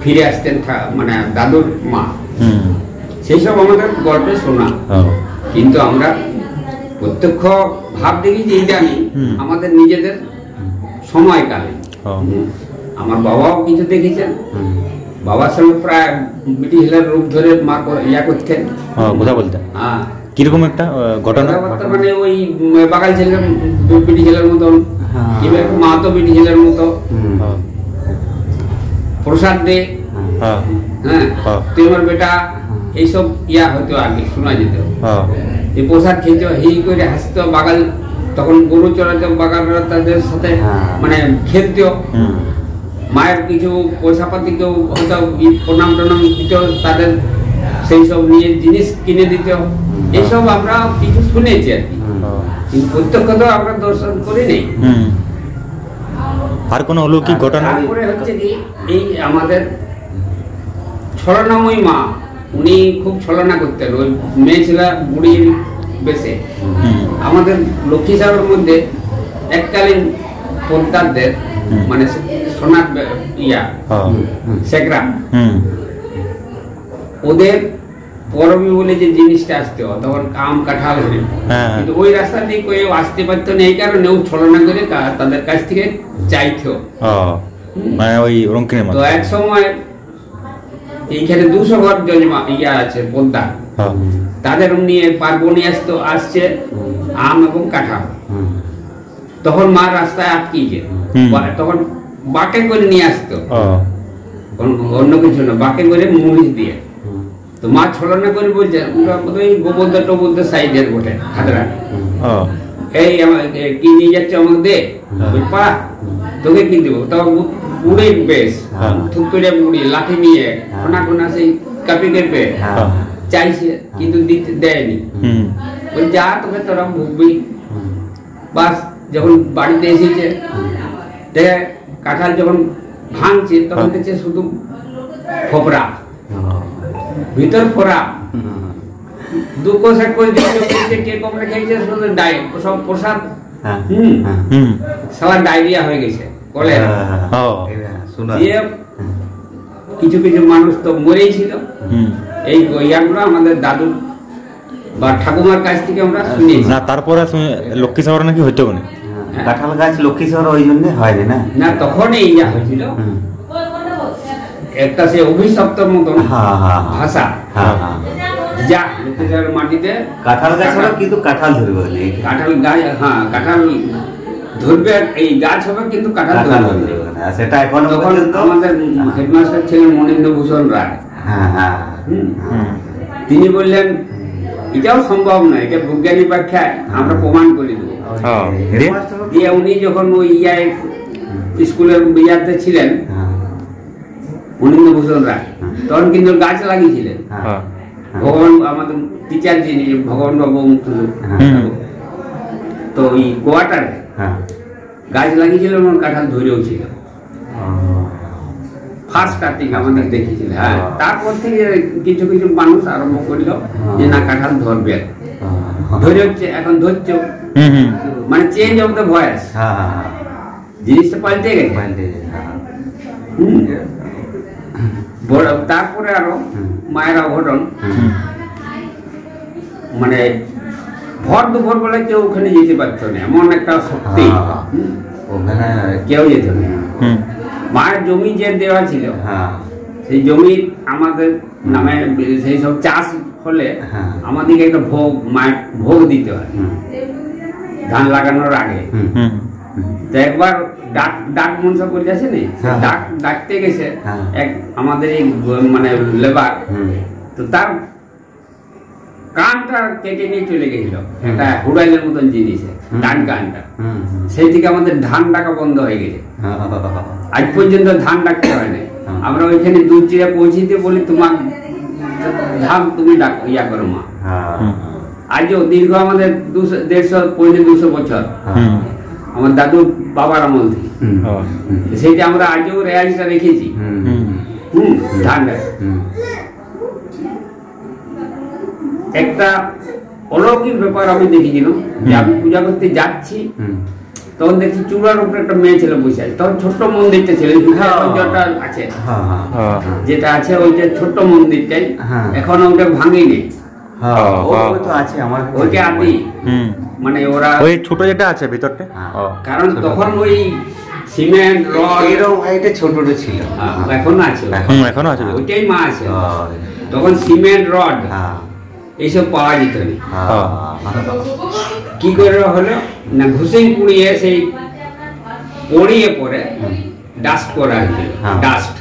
ফিরে আসতেন মানে দাদুর মা। সেই সব আমাদের গল্পে শোনা, কিন্তু আমরা প্রত্যক্ষ ভাব দেখি যে জানি আমাদের নিজেদের সময়কালে। আমার বাবাও কিছু দেখেছেন, বাবার সঙ্গে প্রায় ব্রিটিশের রূপ ধরে মা ইয়া করতেন, কথা বলতেন। হ্যাঁ, কিরকম একটা ঘটনা? মানে ওই বাগাল ছেলের ব্রিটিশের মতন, কিংবা মা তো ব্রিটিশের মতো প্রসাদ দে, হ্যাঁ তুই আমার বেটা, এইসব ইয়া হয়তো আগে শোনা যেত। এই প্রসাদ খেতে হি করে হাসতো, বাগাল তখন গরু চড়াতে, বাগালরা তাদের সাথে মানে খেলতো। মায়ের কিছু পয়সা পাতি কেউ হয়তো প্রণাম টনাম দিত, তাদের সেই সব নিয়ে জিনিস কিনে দিত। এইসব আমরা কিছু শুনেছি আর কি, কিন্তু প্রত্যক্ষ তো আমরা দর্শন করি নেই। আর কোনো অলৌকিক ঘটনা? তারপরে হচ্ছে কি, এই আমাদের ছলনাময়ী মা, উনি খুব ছলনা করতেন। ওই মেয়ে ছিল বুড়ির বেশে। আমাদের লক্ষ্মী সাগরের মধ্যে এককালীন পদ্মারদের মানে সোনার ইয়া সেকরা, ওদের পরবী বলে যে জিনিসটা আসতো তখন কাম কাঁঠাল হয়ে, কিন্তু ওই রাস্তা দিয়ে কেউ আসতে পারতো না, এই কারণে ও ছলনা করে তাদের কাছ থেকে চাইতো। মানে ওই রঙ্কিনের মতো। তো এক সময় এইখানে 200 ঘর জজমা ইয়া আছে পদ্মা, তাদের নিয়ে পার্বণী আসছে আম এবং কাঁঠাল। তখন মা রাস্তায় আটকিয়েছে, তখন বাঁকে করে নিয়ে আসতো, অন্য কিছু না, বাঁকে করে মরিচ দিয়ে। তো মা ছলনা করে বলছে ওরা বোধহয় গোবর্ধা টোবর্ধা সাইডের বটে খাদরা, এই কি নিয়ে যাচ্ছে আমাকে দে, পা তোকে কি দেবো। তখন পুরে বেশ থুতরে মুড়ি লাঠি নিয়ে কোনা কোনা সেই কাপি কেটে চাইছে, কিন্তু দিতে দেয়নি। ওই যা তোকে তোরা ভুগবি। বাস যখন বাড়িতে এসেছে, কাঁঠাল যখন ভাঙছে তখন দেখছে শুধু খোপরা, ভিতর ফোড়া, দু কোষাক করে দিয়েছে, কে কমরে খেয়েছে, শুধু সব প্রসাদ। সবার ডায়রিয়া হয়ে গেছে, কলেরা। কিছু কিছু মানুষ তো মরেই ছিল। এই ইয়াগুলো আমাদের দাদু বা ঠাকুমার কাছ থেকে আমরা শুনেছি। না, তারপরে লক্ষ্মী সাগর নাকি হইতো না, কাঁঠাল গাছ লক্ষ্মী সাগর ওই জন্য হয়নি না, না তখন এই ইয়া হয়েছিল একটা সে অভিশপ্তর মতন ভাষা, যা লক্ষ্মী সাগরের মাটিতে কাঁঠাল গাছ হলো, কিন্তু কাঁঠাল ধরবে না, কাঁঠাল গাছ, হ্যাঁ কাঁঠাল ধরবে, এই গাছ হবে কিন্তু কাঁঠাল ধরবে না। সেটা এখন তখন আমাদের হেডমাস্টার ছিলেন মনীন্দ্র ভূষণ রায়, তিনি বললেন এটাও সম্ভব নয়, এটা বৈজ্ঞানিক ব্যাখ্যায় আমরা প্রমাণ করে দেবো। দিয়ে উনি যখন ওই স্কুলের ইয়াতে ছিলেন মনীন্দ্র ভূষণ রায়, তখন কিন্তু গাছ লাগিয়েছিলেন। ভগবান আমাদের টিচার যিনি ভগবান বাবু মুক্তদেব, তো ওই কোয়ার্টারে গাছ লাগিয়েছিল এবং কাঁঠাল ধরেও ছিল, ফার্স্ট স্টার্টিং আমাদের দেখেছিল। হ্যাঁ, তারপর থেকে কিছু কিছু মানুষ আরম্ভ করলো যে না কাঁঠাল ধরবে, ধরে হচ্ছে এখন ধরছে, মানে চেঞ্জ অফ দ্য ভয়েস, জিনিসটা পাল্টে গেছে। তারপরে আরো মায়ের অঘটন, মানে ভর দুপুর বেলা কেউ ওখানে যেতে পারতো না, এমন একটা শক্তি, ওখানে কেউ যেত না। মায়ের জমি যে দেওয়া ছিল, সেই জমি আমাদের নামে সেই সব চাষ হলে আমাদেরকে একটা ভোগ, মায়ের ভোগ দিতে হয় ধান লাগানোর আগে। তো একবার ডাক মনসা করে যাচ্ছে না, ডাকতে গেছে এক আমাদের এই মানে লেবার, তো তার কানটা কেটে নিয়ে চলে গেছিল, একটা হুড়াইলের মতন জিনিস, ডান কানটা। সেই থেকে আমাদের ধান ডাকা বন্ধ হয়ে গেছে, আজ পর্যন্ত ধান ডাকতে হয় না। আমরা ওইখানে দুধ চিরা পৌঁছিতে বলি তোমার ধান তুমি ইয়া করো মা। আজও দীর্ঘ আমাদের 200 বছর আমার দাদু বাবার আমল থেকে, সেইটা আমরা আজও রেয়াজটা রেখেছি। ধান একটা অলৌকিক ব্যাপার আমি দেখেছিলাম যে আমি পূজা করতে যাচ্ছি, তখন দেখছি চূড়ার উপরে একটা মেয়ে ছিল বসে আছে। তখন ছোট্ট মন্দিরটা ছিল, যেটা আছে যেটা আছে ওইটা ছোট্ট মন্দিরটাই এখন ওটা ভাঙেনি, ওইটা আদি মানে ওরা ওই ছোট যেটা আছে ভিতরটা, কারণ তখন ওই সিমেন্ট রড এরকম একটা ছোটটা ছিল, এখনো আছে, এখনো আছে, ওইটাই মা আছে। তখন সিমেন্ট রড এইসব পাওয়া যেত না, কি করে হলো না ঘুষিং পুড়িয়ে সেই পড়িয়ে পরে ডাস্ট করা হয়েছিল, ডাস্ট,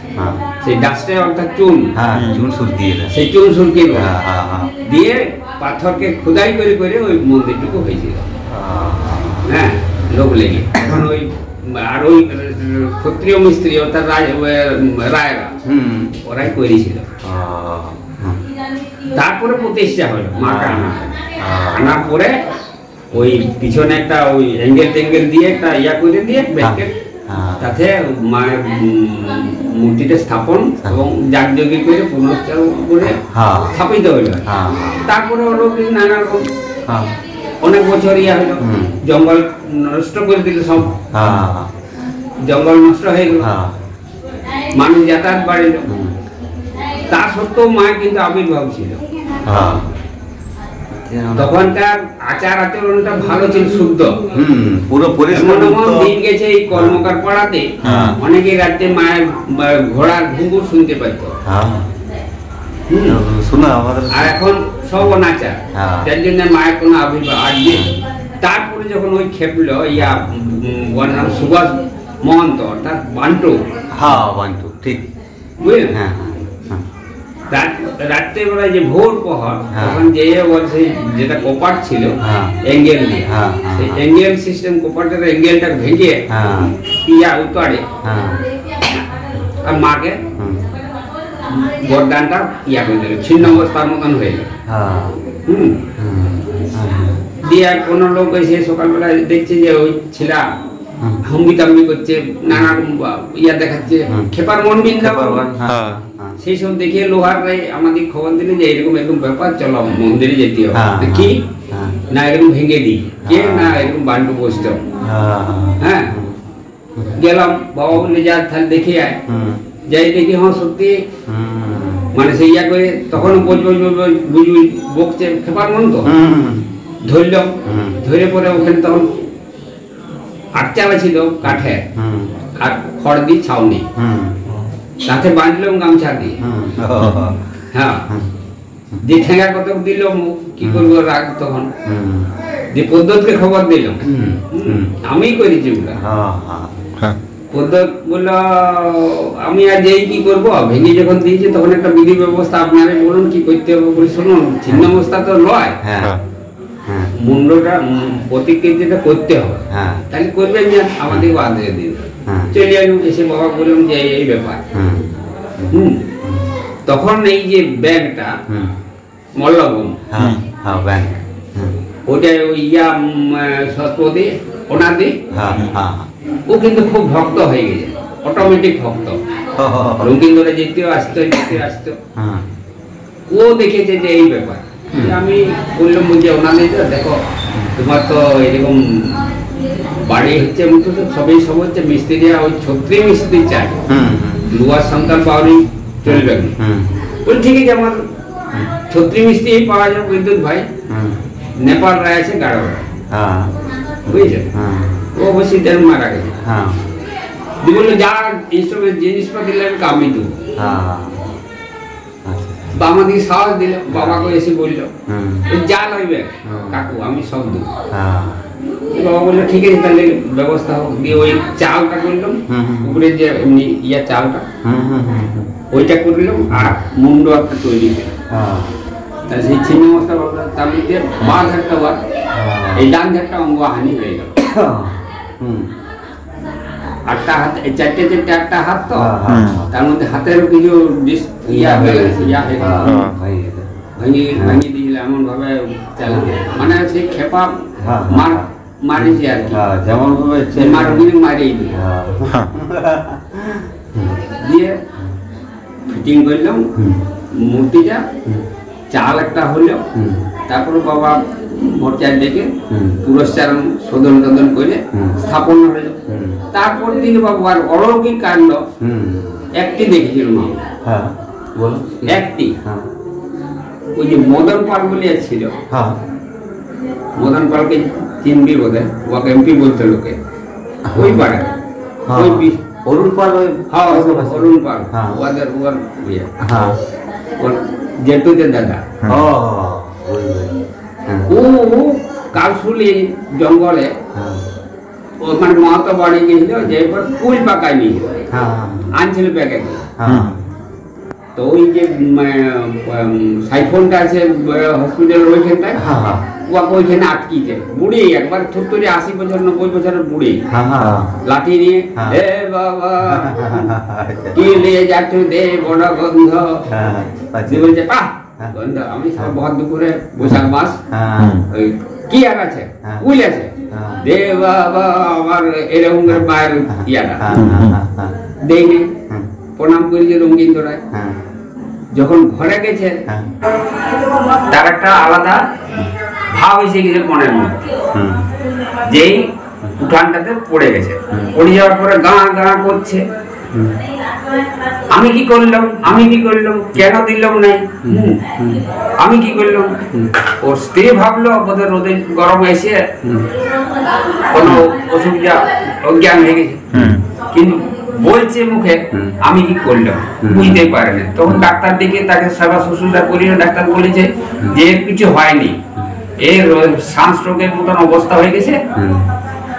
সেই ডাস্টে অর্থাৎ চুন সুরকিয়ে, সেই চুন সুরকিয়ে দিয়ে পাথরকে খোদাই করে করে ওই মন্দিরটুকু হয়েছিল। হ্যাঁ, লোক লেগে এখন ওই আর ওই ক্ষত্রিয় মিস্ত্রি অর্থাৎ রায়রা ওরাই করেছিল। তারপরে প্রতিষ্ঠা হলো, মাকে আনার পরে ওই পিছনে একটা ওই অ্যাঙ্গেল দিয়ে একটা ইয়া করে দিয়ে ব্যাকেট, তাতে মায়ের মূর্তিটা স্থাপন এবং যাগযজ্ঞ করে পুনশ্চার করে স্থাপিত হইল। তারপরে হলো নানা রকম অনেক বছর ইয়া হলো, জঙ্গল নষ্ট করে দিল, সব জঙ্গল নষ্ট হয়ে গেল, মানুষ যাতায়াত বাড়িল। তা সত্ত্বেও মায়ের কিন্তু আবির্ভাব ছিল। তখনকার আচার আচরণটা ভালো ছিল, শুদ্ধ, পুরো পরিষ্কার। দিন গেছে এই কর্মকার পাড়াতে অনেকে রাত্রে মায়ের ঘোড়ার ঘুঙুর শুনতে পাইত, আর এখন সব অনাচার, তার জন্য মায়ের কোনো আবির্ভাব। আর তারপরে যখন ওই খেপলো ইয়া ওর নাম সুভাষ মহন্ত অর্থাৎ বান্টু, ঠিক বুঝলেন, রাত্রেবেলায় যে ভোর প্রহর, তখন যে ওর সেই যেটা কপাট ছিল অ্যাঙ্গেল দিয়ে, সেই অ্যাঙ্গেল সিস্টেম কপাটের অ্যাঙ্গেলটা ভেঙে ইয়া উত্তরে আর মাকে গরদানটা ইয়া করে দিল, ছিন্ন অবস্থার মতন হয়ে গেল। দিয়ে কোনো লোক এসে সকালবেলা দেখছে যে ওই ছেলা হাম্বি তাম্বি করছে, নানা ইয়া দেখাচ্ছে, খেপার মন বিন্দা, সেই সব দেখে লোহার রায় আমাদের খবর দিলে যে এরকম এরকম ব্যাপার, চলো মন্দিরে যেতে হবে। কি না এরকম ভেঙে দিই, কে না এরকম বান্টু বসতে হবে। হ্যাঁ, গেলাম, বাবা বলে যা তাহলে দেখে আয়, যাই দেখি হ্যাঁ সত্যি, মানে সেই ইয়া করে তখন বুঝবি বকছে, খেপার মন তো ধরলাম, ধরে পরে ওখানে তখন আটচালা ছিল কাঠে আর খড় দিয়ে ছাউনি, তাতে বাঁধলাম গামছা দিয়ে। হ্যাঁ, দিয়ে ঠেঙ্গা কত দিল, কি করবো রাগ, তখন দিয়ে পদ্ধতকে খবর দিল, আমি করেছি ওগুলা। পদ্ধত বলল আমি আর যেই কি করবো, ভেঙে যখন দিয়েছে তখন একটা বিধি ব্যবস্থা আপনারা বলুন কি করতে হবে। বলি শুনুন, ছিন্ন অবস্থা তো নয়, মুন্ডটা প্রতিকৃতিটা করতে হবে, তাহলে করবেন না, আমাদের আদেশ দিন। চলে এলাম, এসে বাবা বললাম যে এই ব্যাপার। তখন এই যে ব্যাগটা মল্লভূম হ্যাঁ হ্যাঁ ব্যাংক ওটা ওই সরস্বতী ওনাদি হ্যাঁ হ্যাঁ ও কিন্তু খুব ভক্ত হয়ে গেছে, অটোমেটিক ভক্ত। রবীন্দ্র যেতেও আসতো হ্যাঁ ও দেখেছে যে এই ব্যাপার। আমি বললাম যে ওনাদের দেখো তোমার তো এরকম বাড়ি হচ্ছে সব হচ্ছে মিস্ত্রিরা ওই ছত্রি মিস্ত্রি চাই, লোহার সন্তান পাওয়ারই চলবে না। বলি ঠিক আছে, আমার ছত্রি মিস্ত্রি পাওয়া যাবে বিদ্যুৎ ভাই, নেপাল রায় আছে গাড়োয়া, বুঝেছে? ও অবশ্যই দেড় মারা গেছে। বললো যা জিনিসপত্র দিলে আমি কামি দেবো। বা আমাদের সাহস দিল, বাবাকে এসে বললো যা লাগবে কাকু আমি সব দেবো। বাবা বললো ঠিক আছে তাহলে ব্যবস্থা হোক। দিয়ে ওই চালটা করলাম, উপরে যে এমনি চালটা ওইটা করলাম, আর মুন্ড একটা তৈরি করলাম। তাহলে সেই চিনি মশলা তার মধ্যে বাঁ ধারটা বার, এই ডান ধারটা অঙ্গ হানি হয়ে গেল। আটটা হাত, চারটে আটটা হাত, তো তার মধ্যে হাতের কিছু ভাঙিয়ে দিয়েছিল এমন ভাবে চালাবে, মানে সেই খেপা মারিছে আর কি, যেমন ভাবে মারিয়ে দিল। দিয়ে ফিটিং করলাম মূর্তিটা, চাল একটা হলো। তারপরে বাবা মোর্চার ডেকে পুরস্কারণ শোধন টোধন করে স্থাপন হলো। তারপর দিন বাবার অলৌকিক কাণ্ড একটি দেখেছিল মা, একটি ওই যে মদন পাল বলে ছিল, মদন পালকে চিনবি বোধ, ওকে এমপি বলতে লোকে, ওই পাড়া ওই অরুণ পাল, অরুণ পাল ওদের ওর জেঠুদের দাদা। ও কালসুলি জঙ্গলে ওখানে মাহাতো বাড়ি গেছিল, যে কুল পাকায় নিয়েছিল, আনছিল ব্যাগে। তো ওই যে সাইফোনটা আছে হসপিটালের ওইখানটায়, ওকে ওইখানে আটকিছে বুড়ি, একবার থুতরি 80 বছর 90 বছরের বুড়ি, লাঠি নিয়ে হে বাবা কি নিয়ে যাচ্ছ দে বড় গন্ধ, বলছে পাহ গন্ধ। আমি সব বহুত দুপুরে বৈশাখ মাস, কি আর আছে কুল আছে দে বাবা, আমার এরকম মায়ের ইয়াটা দেয়নি। প্রণাম করেছে রঙ্গিন দোড়ায়। যখন ঘরে গেছে তার একটা আলাদা ভাব এসে গেছে মনের মধ্যে, যেই উঠানটাতে পড়ে গেছে, পড়ে যাওয়ার পরে গাঁ গাঁ করছে, আমি কি করলাম, আমি কি করলাম, কেন দিলাম নাই, আমি কি করলাম। ওর স্ত্রী ভাবলো বোধহয় রোদে গরম এসে কোনো অসুবিধা অজ্ঞান হয়ে গেছে, কিন্তু বলছে মুখে আমি কি করলাম, বুঝতে পারে না। তখন ডাক্তার ডেকে তাকে সেবা শুশ্রূষা করিয়ে ডাক্তার বলেছে যে কিছু হয়নি, এর সানস্ট্রোকের মতন অবস্থা হয়ে গেছে,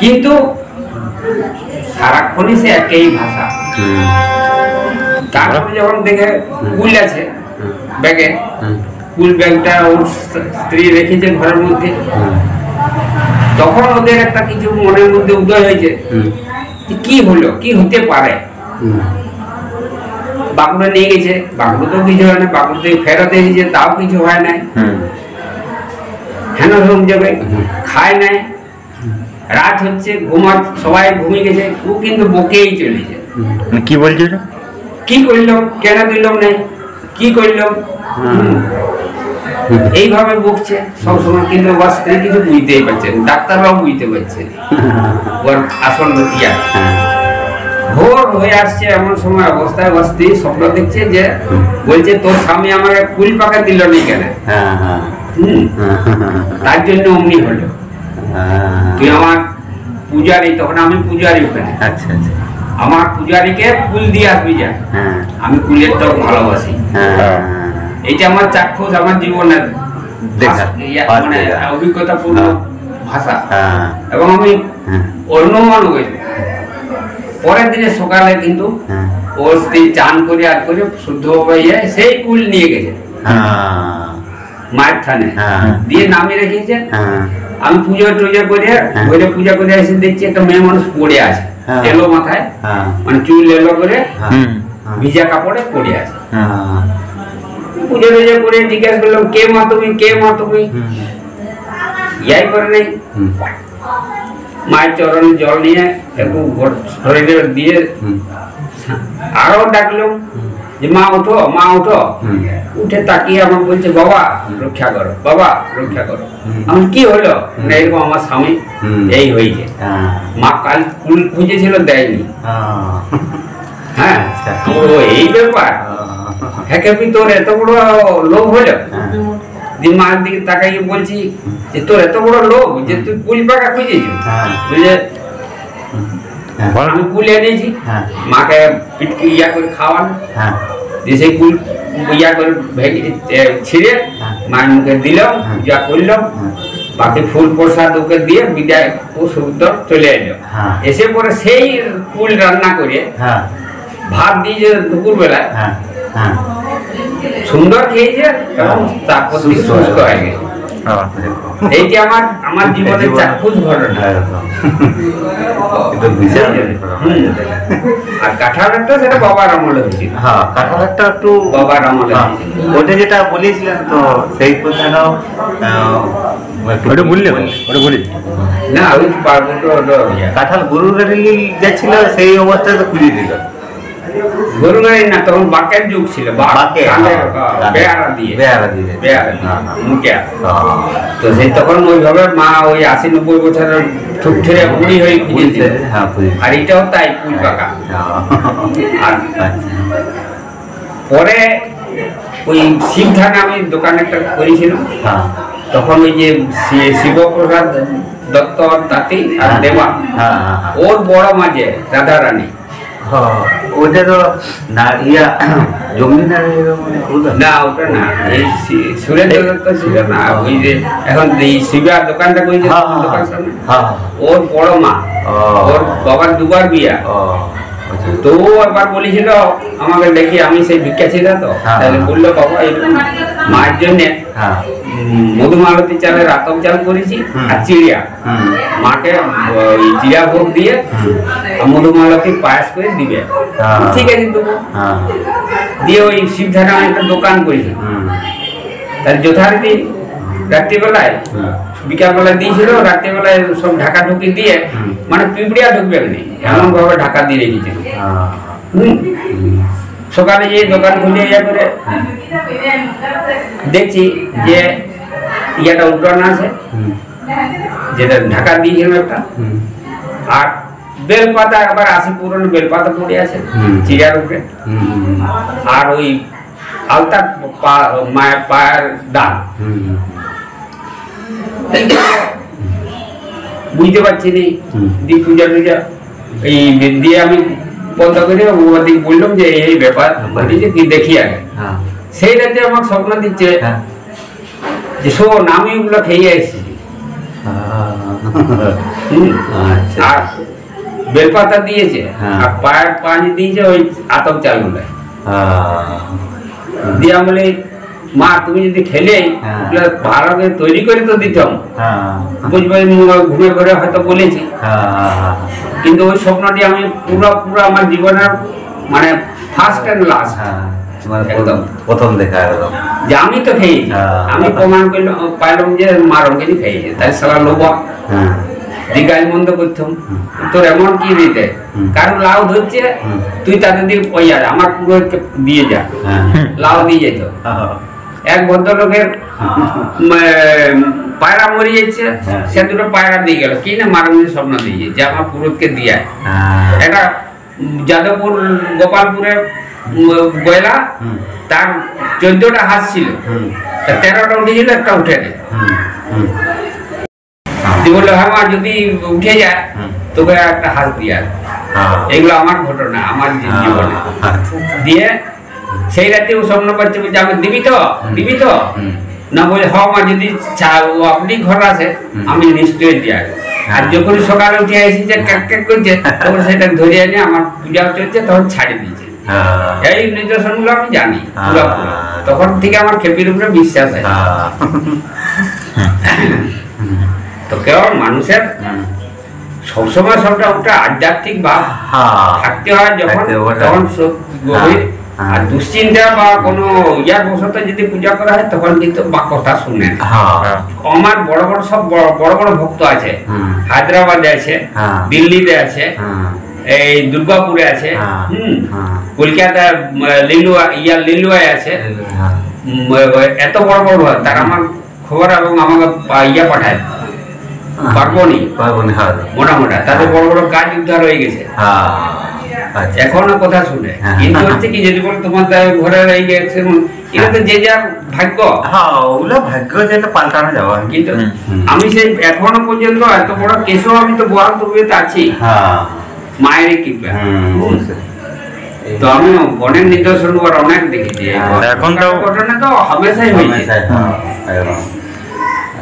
কিন্তু সারাক্ষণই সে একই ভাষা। তারপরে যখন দেখে কুল আছে ব্যাগে, কুল ব্যাগটা ওর স্ত্রী রেখেছে ঘরের মধ্যে, তখন ওদের একটা কিছু মনের মধ্যে উদয় হয়েছে, কি হলো, কি হতে পারে। বাঁকুড়া নিয়ে গেছে, বাঁকুড়াতেও কিছু হয় না, বাঁকুড়া ফেরত এসেছে তাও কিছু হয় নাই, হেন রকম যাবে খায় নাই, রাত হচ্ছে ঘুমা, সবাই ঘুমিয়ে গেছে, ও কিন্তু বকেই চলেছে। কি বলছিল, কি করলাম, কেন দিলাম নাই, কি করলাম, এইভাবে বকছে সবসময়। কিন্তু ওর স্ত্রী কিছু বুঝতেই পারছেন, ডাক্তাররাও বুঝতে পারছেন ওর আসল ইয়া। ভোর হয়ে আসছে এমন সময় অবস্থায় ওর স্ত্রী স্বপ্ন দেখছে যে বলছে তোর স্বামী আমাকে কুল পাকা দিল নি কেন, তার জন্য অমনি হলো, তুই আমার পূজারি, তখন আমি পূজারি ওখানে, আচ্ছা আচ্ছা, আমার পূজারীকে ফুল দিয়ে আসবি যা, আমি ফুলেরটাও ভালোবাসি। এটা আমার চাক্ষুষ, আমার জীবনের মানে অভিজ্ঞতাপূর্ণ ভাষা, এবং আমি অনুমান করি। পরের দিনে সকালে কিন্তু ওর স্ত্রী চান করে আর করে শুদ্ধ হয়ে সেই কুল নিয়ে গেছে মায়ের থানে, দিয়ে নামিয়ে রেখেছে। আমি পুজো টুজো করে ঘরে পূজা করে এসে দেখছি একটা মেয়ে মানুষ পড়ে আছে, এলো মাথায়, মানে চুল এলো করে ভিজা কাপড়ে পড়ে আছে। পুজো টুজো করে জিজ্ঞেস করলাম কে মা তুমি, কে মা তুমি, ইয়াই করে নেই। মায়ের চরণে জল নিয়ে একটু শরীরে দিয়ে আরো ডাকলাম যে মা ওঠো, মা ওঠো। উঠে তাকিয়ে আমাকে বলছে বাবা রক্ষা করো, বাবা রক্ষা করো। আমি কি হলো না এরকম আমার স্বামী এই হয়েছে, মা কাল কুল খুঁজেছিল দেয়নি। হ্যাঁ ও এই ব্যাপার, হ্যাঁ কেবি তোর এত বড় লোভ হলো। মায়ের দিকে তাকাইয়ে বলছি যে তোর এত বড় লোভ যে তুই কুল পাকা খুঁজেছ, বুঝলে আমি কুল এনেছি, মাকে পিটকে ইয়া করে খাওয়ানো, যে সেই কুল ইয়া করে ভেঙে ছিঁড়ে মায়ের মুখে দিলাম, যা করলাম, বাকি ফুল প্রসাদ ওকে দিয়ে বিদায় ও সুন্দর চলে এলো। এসে পরে সেই কুল রান্না করে ভাত দিয়ে দুপুর বেলায় সুন্দর খেয়েছে এবং তারপর থেকে সুস্থ হয়ে গেছে। এইটি আমার জীবনের চাক্ষুষ ঘটনা। আর কাঁঠালেরটা সেটা বাবার আমলে হয়েছিল। হ্যাঁ কাঁঠালেরটা একটু বাবার আমলে। ওটা যেটা বলেছিলেন তো সেই কথাটাও ওটা বললে ওটা বলি না ওই পার্বত্য কাঁঠাল গরুর গাড়ি যাচ্ছিল সেই অবস্থায় তো খুঁজে দিল। গরু গাড়ি না, তখন বাঁকের যুগ ছিল, বাঁকে, বেয়ারা দিয়ে মুখে। হ্যাঁ। তো সেই তখন ওইভাবে মা ওই 80-90 বছরের ঠুকঠুরে বুড়ি হয়ে খুঁজেছিল। আর এটাও তাই কুল পাকা। আর পরে ওই শিবধানে আমি দোকান একটা করেছিলাম, তখন ওই যে শিবপ্রসাদ দত্ত তাঁতি আর দেবা ওর বড় মাঝে রাধা রানী, ওটা তো না ইয়া জমি না ওটা না, এই সুরেন্দ্র দত্ত ছিল না, ওই যে এখন এই শিবার দোকানটা করেছে দোকান সামনে, ওর বড় মা, ওর বাবার দুবার বিয়া। তো একবার বলেছিল আমাকে দেখি, আমি সেই ভিক্ষা ছিল তো, তাহলে বললো বাবা এরকম মায়ের জন্য মধুমালতী চালের আতপ চাল করেছি আর চিড়িয়া, মাকে চিড়িয়া ভোগ দিয়ে মধুমালতী পায়াস করে দিবে। ঠিক আছে দেবো দিয়ে ওই শিবধারা একটা দোকান করেছি। তাহলে যথারীতি রাত্রিবেলায় বিকালবেলা দিয়েছিল, রাত্রিবেলায় সব ঢাকা ঢুকি দিয়ে, মানে পিঁপড়িয়া ঢুকবে না এমন ভাবে ঢাকা দিয়ে রেখেছিল। সকালে যে দোকান খুলে ইয়া করে দেখছি যে ইয়াটা উল্টানো আছে, যেটা ঢাকা দিয়েছিল একটা, আর বেলপাতা একবার 80 পুরনো বেলপাতা পড়ে আছে চিড়িয়ার উপরে, আর ওই আলতা মায়ের পায়ের দাম। বুঝতে পারছি নি দিক পূজা টুজা এই দিয়ে আমি বন্ধ করে ওদিকে বললাম যে এই ব্যাপার কি দেখি আগে। সেই রাতে আমার স্বপ্ন দিচ্ছে যে শোন আমি ওগুলো খেয়ে এসেছি, আর বেলপাতা দিয়েছে আর পায়ের পানি দিয়েছে ওই আতপ চালগুলো দিয়ে। বলে মা তুমি যদি খেলে ভালো করে তৈরি করে তো দিতাম, বুঝবে ঘুরে ঘুরে হয়তো বলেছি, কিন্তু ওই স্বপ্নটি আমি পুরো আমার জীবনের মানে ফার্স্ট এন্ড লাস্ট একদম প্রথম দেখা একদম যে আমি তো খেয়েছি। আমি প্রমাণ করলাম পাইলাম যে মা রঙেরই খেয়েছে, তাই সারা লোবা দিগাল মন্দ করতাম তোর এমন কি দিতে, কারণ লাউ ধরছে তুই তাদের দিকে পয়সা আমার পুরো দিয়ে যা, লাউ দিয়ে যেত। এক ভদ্রলোকের পায়রা মরে যাচ্ছে, সে দুটো পায়রা দিয়ে গেল কি না মারামারি স্বপ্ন দিয়ে যে আমার পুরোকে দিয়ে। এটা যাদবপুর গোপালপুরের গয়লা, তার 14টা হাঁস ছিল, 13টা উঠেছিল, একটা উঠে নেই। বললো হ্যাঁ মা যদি উঠে যায় তোকে একটা হাঁস দিয়ে। এগুলো আমার ঘটনা আমার জীবনে দিয়ে। সেই রাতে ও স্বপ্ন পাচ্ছে বলছে আমি দিবি তো না, বলে হ মা যদি আপনি ঘর আছে আমি নিশ্চয়ই দিয়ে। আর যখন সকালে উঠে আসি যে ক্যাক ক্যাক করছে তখন সেটা ধরে এনে আমার পূজা চলছে, তখন ছাড়ি দিয়েছে। এই নিদর্শনগুলো আমি জানি পুরোপুরি, তখন থেকে আমার খেপির উপরে বিশ্বাস আছে। তো কেবল মানুষের সবসময় সবটা ওটা আধ্যাত্মিক ভাব থাকতে হয়, যখন তখন আর দুশ্চিন্তা বা কোনো ইয়ার বশত যদি পূজা করা হয় তখন কিন্তু বা কথা শুনে না। আমার বড় বড় সব বড় বড় ভক্ত আছে, হায়দ্রাবাদে আছে, দিল্লিতে আছে, এই দুর্গাপুরে আছে, কলকাতা লিলুয়ায় আছে, এত বড় বড় তারা আমার খবর এবং আমাকে ইয়া পাঠায় পার্বণী মোটামোটা তাদের বড় বড় কাজ উদ্ধার হয়ে গেছে এখনো কথা শুনে। কিন্তু হচ্ছে কি যদি বলে তোমার ঘরে রয়ে গেছে এটা তো যে যার ভাগ্য, ভাগ্য যেটা পাল্টানো যাওয়া। কিন্তু আমি সেই এখনো পর্যন্ত এত বড় কেসও আমি তো বহাল তবিয়তে আছি মায়ের কৃপা। তো আমি অনেক নিদর্শন অনেক দেখেছি, এখন তো ঘটনা তো হামেশাই হয়েছে।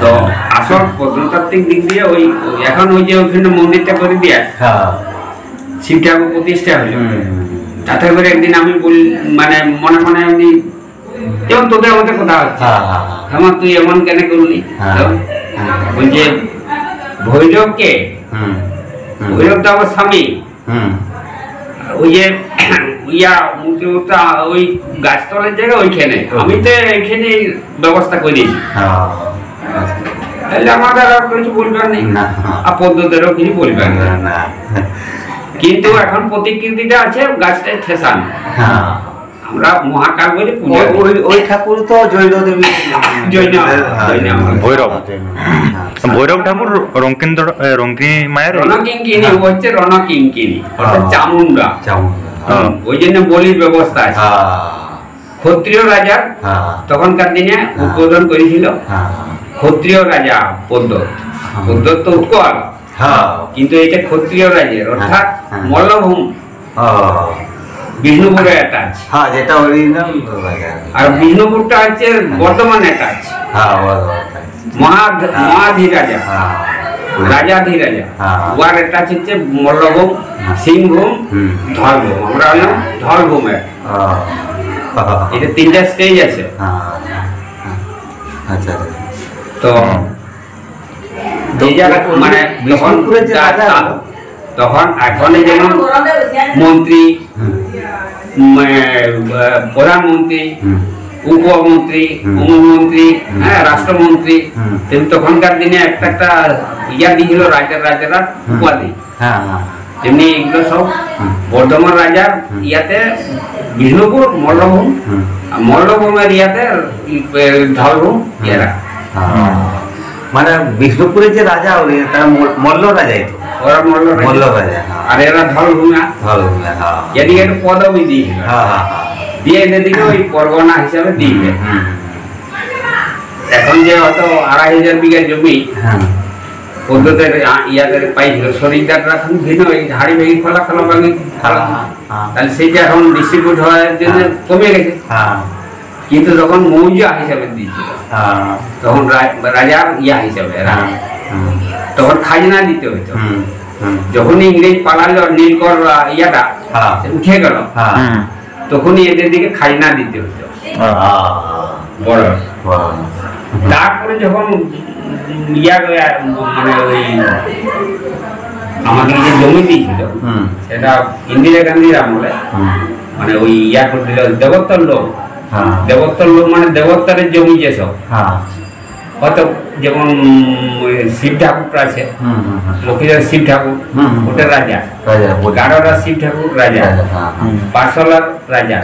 তো আসল প্রত্নতাত্ত্বিক দিক দিয়ে ওই এখন ওই যে ওইখানে মন্দিরটা করে দিয়ে শিব ঠাকুর প্রতিষ্ঠা হলো, তাতে করে একদিন আমি বলি মানে মনে মনে এমনি যেমন তোদের আমাদের কথা হচ্ছে আমার তুই এমন কেন করলি, ওই যে ভৈরবকে ভৈরব তো আমার স্বামী, ওই যে ইয়া মূর্তিটা ওই গাছতলের জায়গা ওইখানে আমি তো এখানে ব্যবস্থা করে দিয়েছি, তাহলে আমাদের আর কিছু বলবেন নেই আর পদ্ধতিরও কিছু বলবেন না। কিন্তু এখন প্রতিকৃতিটা আছে গাছটায় ঠেসান, আমরা মহাকাল বলে পূজা ওই ঠাকুর তো জৈন দেবী ভৈরব ভৈরব ঠাকুর রঙ্কিনী মায়ের রণকিঙ্কিনী হচ্ছে রণকিঙ্কিনী অর্থাৎ চামুন্ডা, ওই জন্য বলির ব্যবস্থা আছে। ক্ষত্রিয় রাজা তখনকার দিনে উদ্বোধন করেছিল ক্ষত্রিয় রাজা পদ্ধত, পদ্ধত তো উৎকল কিন্তু এটা ক্ষত্রিয় রাজের অর্থাৎ মল্লভূম বিষ্ণুপুরে অ্যাটাচ, যেটা অরিজিনাল আর বিষ্ণুপুরটা হচ্ছে বর্ধমানে অ্যাটাচ। মহাধিরাজা রাজাধিরাজা ওয়ার অ্যাটাচ হচ্ছে মল্লভূম, সিংভূম, ধলভূম। আমরা হলাম ধলভূমের, এটা তিনটা স্টেজ আছে। তো মানে তখন এখন যেমন মন্ত্রী, প্রধানমন্ত্রী, উপমন্ত্রী, উপমন্ত্রী, হ্যাঁ রাষ্ট্রমন্ত্রী, কিন্তু তখনকার দিনে একটা একটা ইয়া দিয়েছিল রাজারা উপাধি, তেমনি এগুলো সব বর্ধমান রাজার ইয়াতে বিষ্ণুপুর মল্লভূম, মল্লভূমের ইয়াতে ধলভূম ইয়ারা। মানে বিষ্ণুপুরের যে রাজা হলেন তারা মল্ল রাজাই তো, ওরা মল্ল রাজা আর এরা ধলভূমা। এদিকে একটু পদবি দিয়েছিল, দিয়ে এদিকে ওই পরগনা হিসাবে দিয়েছে। এখন যে হয়তো 2500 বিঘা জমি পদ্ধতির ইয়াদের পাইছিল শরীরদাররা এখন ভিন্ন ওই ঝাড়ি ভেঙে খোলা ভাঙি, তাহলে সেইটা এখন ডিস্ট্রিবিউট হওয়ার জন্য কমে গেছে। কিন্তু যখন মৌজা হিসাবে দিয়েছিল তখন রাজার ইয়া হিসাবে তখন খাজনা দিতে হইতো। যখন ইংরেজ পালালো নীলকর ইয়াটা উঠে গেল তখনই এদের দিকে খাজনা দিতে হইতো বড়। তারপরে যখন ইয়া মানে ওই আমাদের যে জমি দিয়েছিল সেটা ইন্দিরা গান্ধীর আমলে মানে ওই ইয়া করে দিল দেবত্তর লোক। দেবত্তর লোক মানে দেবত্তরের জমি যেসব হয়তো যেমন শিব ঠাকুর আছে, লক্ষ্মীদার শিব ঠাকুর ওটা রাজা, গাড়োরা শিব ঠাকুর রাজা, পাশলার রাজা,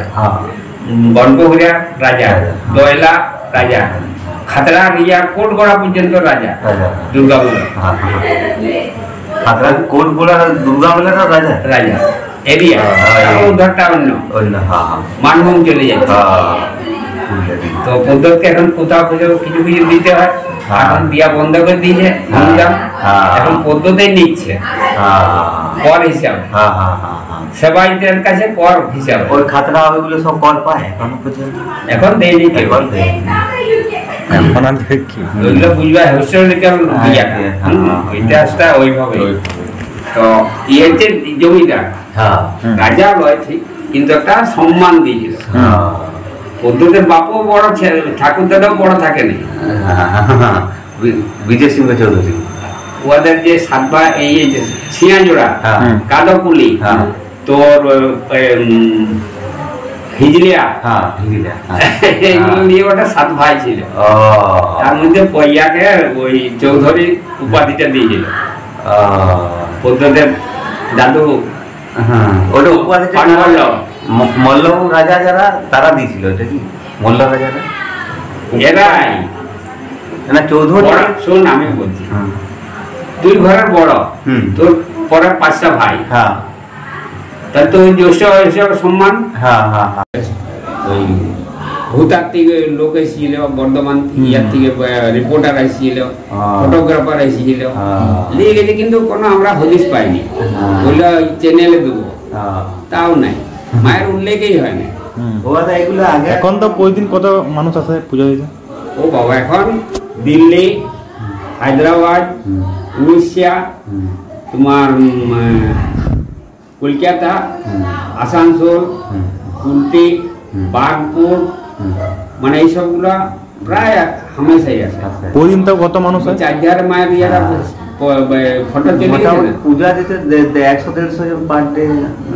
বনপহুরিয়া রাজা, দয়লা রাজা, খাতড়া রিয়া কোটগড়া পর্যন্ত রাজা, দুর্গা মেলা কোটগড়া দুর্গা মেলার রাজা রাজা এরিয়া উদ্ধারটা অন্য মানভূম চলে যাচ্ছে। তো পদ্ধতিকে এখন কোথাও কোথাও কিছু কিছু দিতে হয়, এখন দিয়া বন্ধ করে দিয়েছে অনুদান, এখন পদ্ধতি নিচ্ছে কর হিসাবে, সেবাইতের কাছে কর হিসাবে। ওই খাতড়া ওইগুলো সব কর পায় এখনো পর্যন্ত? এখন দেয়নি, এখন ওইগুলো বুঝবা হিস্টোরিক্যাল ইতিহাসটা ওইভাবে। তো ইয়ে যে জমিটা রাজা রয়েছে কিন্তু একটা সম্মান দিয়েছিল। পদ্ধতির বাপও বড় ছেলে, ঠাকুর দাদাও বড় থাকেনি। বিজয় সিংহ চৌধুরী ওদের যে সাতবা এই যে ছিয়াজোড়া, কাদকুলি, তোর হিজলিয়া হ্যাঁ হিজলিয়া এইগুলো নিয়ে ওটা 7 ভাই ছিল। ও তার মধ্যে পইয়াকে ওই চৌধুরী উপাধিটা দিয়েছিল পদ্মদেব দাদু। হ্যাঁ ওটা উপাধিটা পানমল্ল। মল্ল রাজা যারা তারা দিয়েছিল, এটা কি মল্ল রাজারা? এরাই না চৌধুরী। বড়, শোন আমি বলছি, হুম, তুই ঘরের বড়, হুম। তোর পরে 5টা ভাই, হ্যাঁ তাহলে তো ওই জ্যেষ্ঠ হিসেবে সম্মান। হ্যাঁ হ্যাঁ হ্যাঁ ওই ভূতাত্ত্বিক লোক এসেছিল, বর্ধমান ইয়ার থেকে রিপোর্টার এসেছিল, ফটোগ্রাফার এসেছিল, নিয়ে গেছে, কিন্তু কোনো আমরা হদিস পাইনি। বললো চ্যানেলে দেবো, তাও নাই, মায়ের উল্লেখই হয় না। ও দাদা এগুলো আগে এখন তো প্রতিদিন কত মানুষ আসে পুজো দিতে? ও বাবা, এখন দিল্লি, হায়দ্রাবাদ, উড়িষ্যা, তোমার কলকাতা, আসানসোল, কুলটি, বাগপুর, মানে এইসবগুলা প্রায় হামেশাই আছে। প্রতিদিন তো কত মানুষ হয়? 4000 মায়ের ইয়ারা ফটো চলে গেছে মোটামুটি না? পূজা দিতে 100-150 জন পার ডে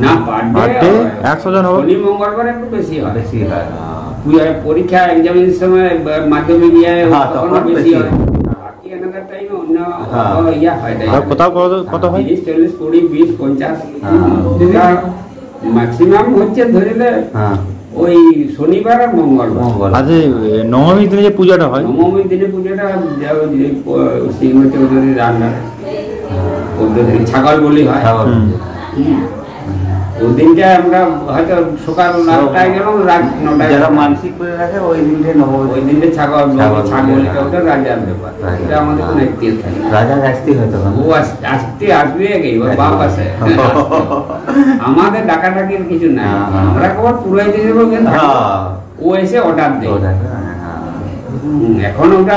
না, পার Per ডে day 100 জন হবে। শনি মঙ্গলবার একটু বেশি হয়। বেশি হয়। পূজার পরীক্ষা এক্সামের সময় মাধ্যমিক ইয়ে হ্যাঁ, তখন তখন বেশি বেশি হয়। হয়। বাকি another time অন্য হ্যাঁ। ইয়া হয় না। আর কোথাও কত হয়? 30, 40, 20, 20, 50 হ্যাঁ। ম্যাক্সিমাম হচ্ছে ধরিলে হ্যাঁ ওই শনিবার আর মঙ্গলবার। মঙ্গল আজ নবমীর দিনে যে পূজাটা হয়, নবমীর দিনে পুজোটা সিংহ চৌধুরী রান্নার পদ্ধতি ছাগল বলি হয়। ছাগল। হুম। ওই দিনটা আমরা হয়তো সকাল 9টায় গেলাম, রাত 9টায় যারা মানসিক করে রাখে ওই দিনটা ওই দিনটা ছাগল ছাগল। ছাগলটা ওটা রাজার ব্যাপার, রাজা। এটা আমাদের কোনো একটির থাকে না। রাজা আসতে হয় তখন। ও আসতে আসবে কি ওর বাপ আছে। আমাদের ডাকাডাকির কিছু নাই, হ্যাঁ। আমরা কেবল পুরোই দিয়ে দেবো, কিন্তু হ্যাঁ। ও এসে অর্ডার দেয়। ওটা, হ্যাঁ। এখন ওটা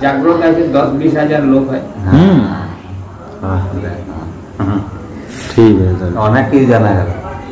জাগ্রত আছে, 10-20 হাজার লোক হয়। হুম, হ্যাঁ। ঠিক আছে তাহলে। অনেক কিছু জানা গেল।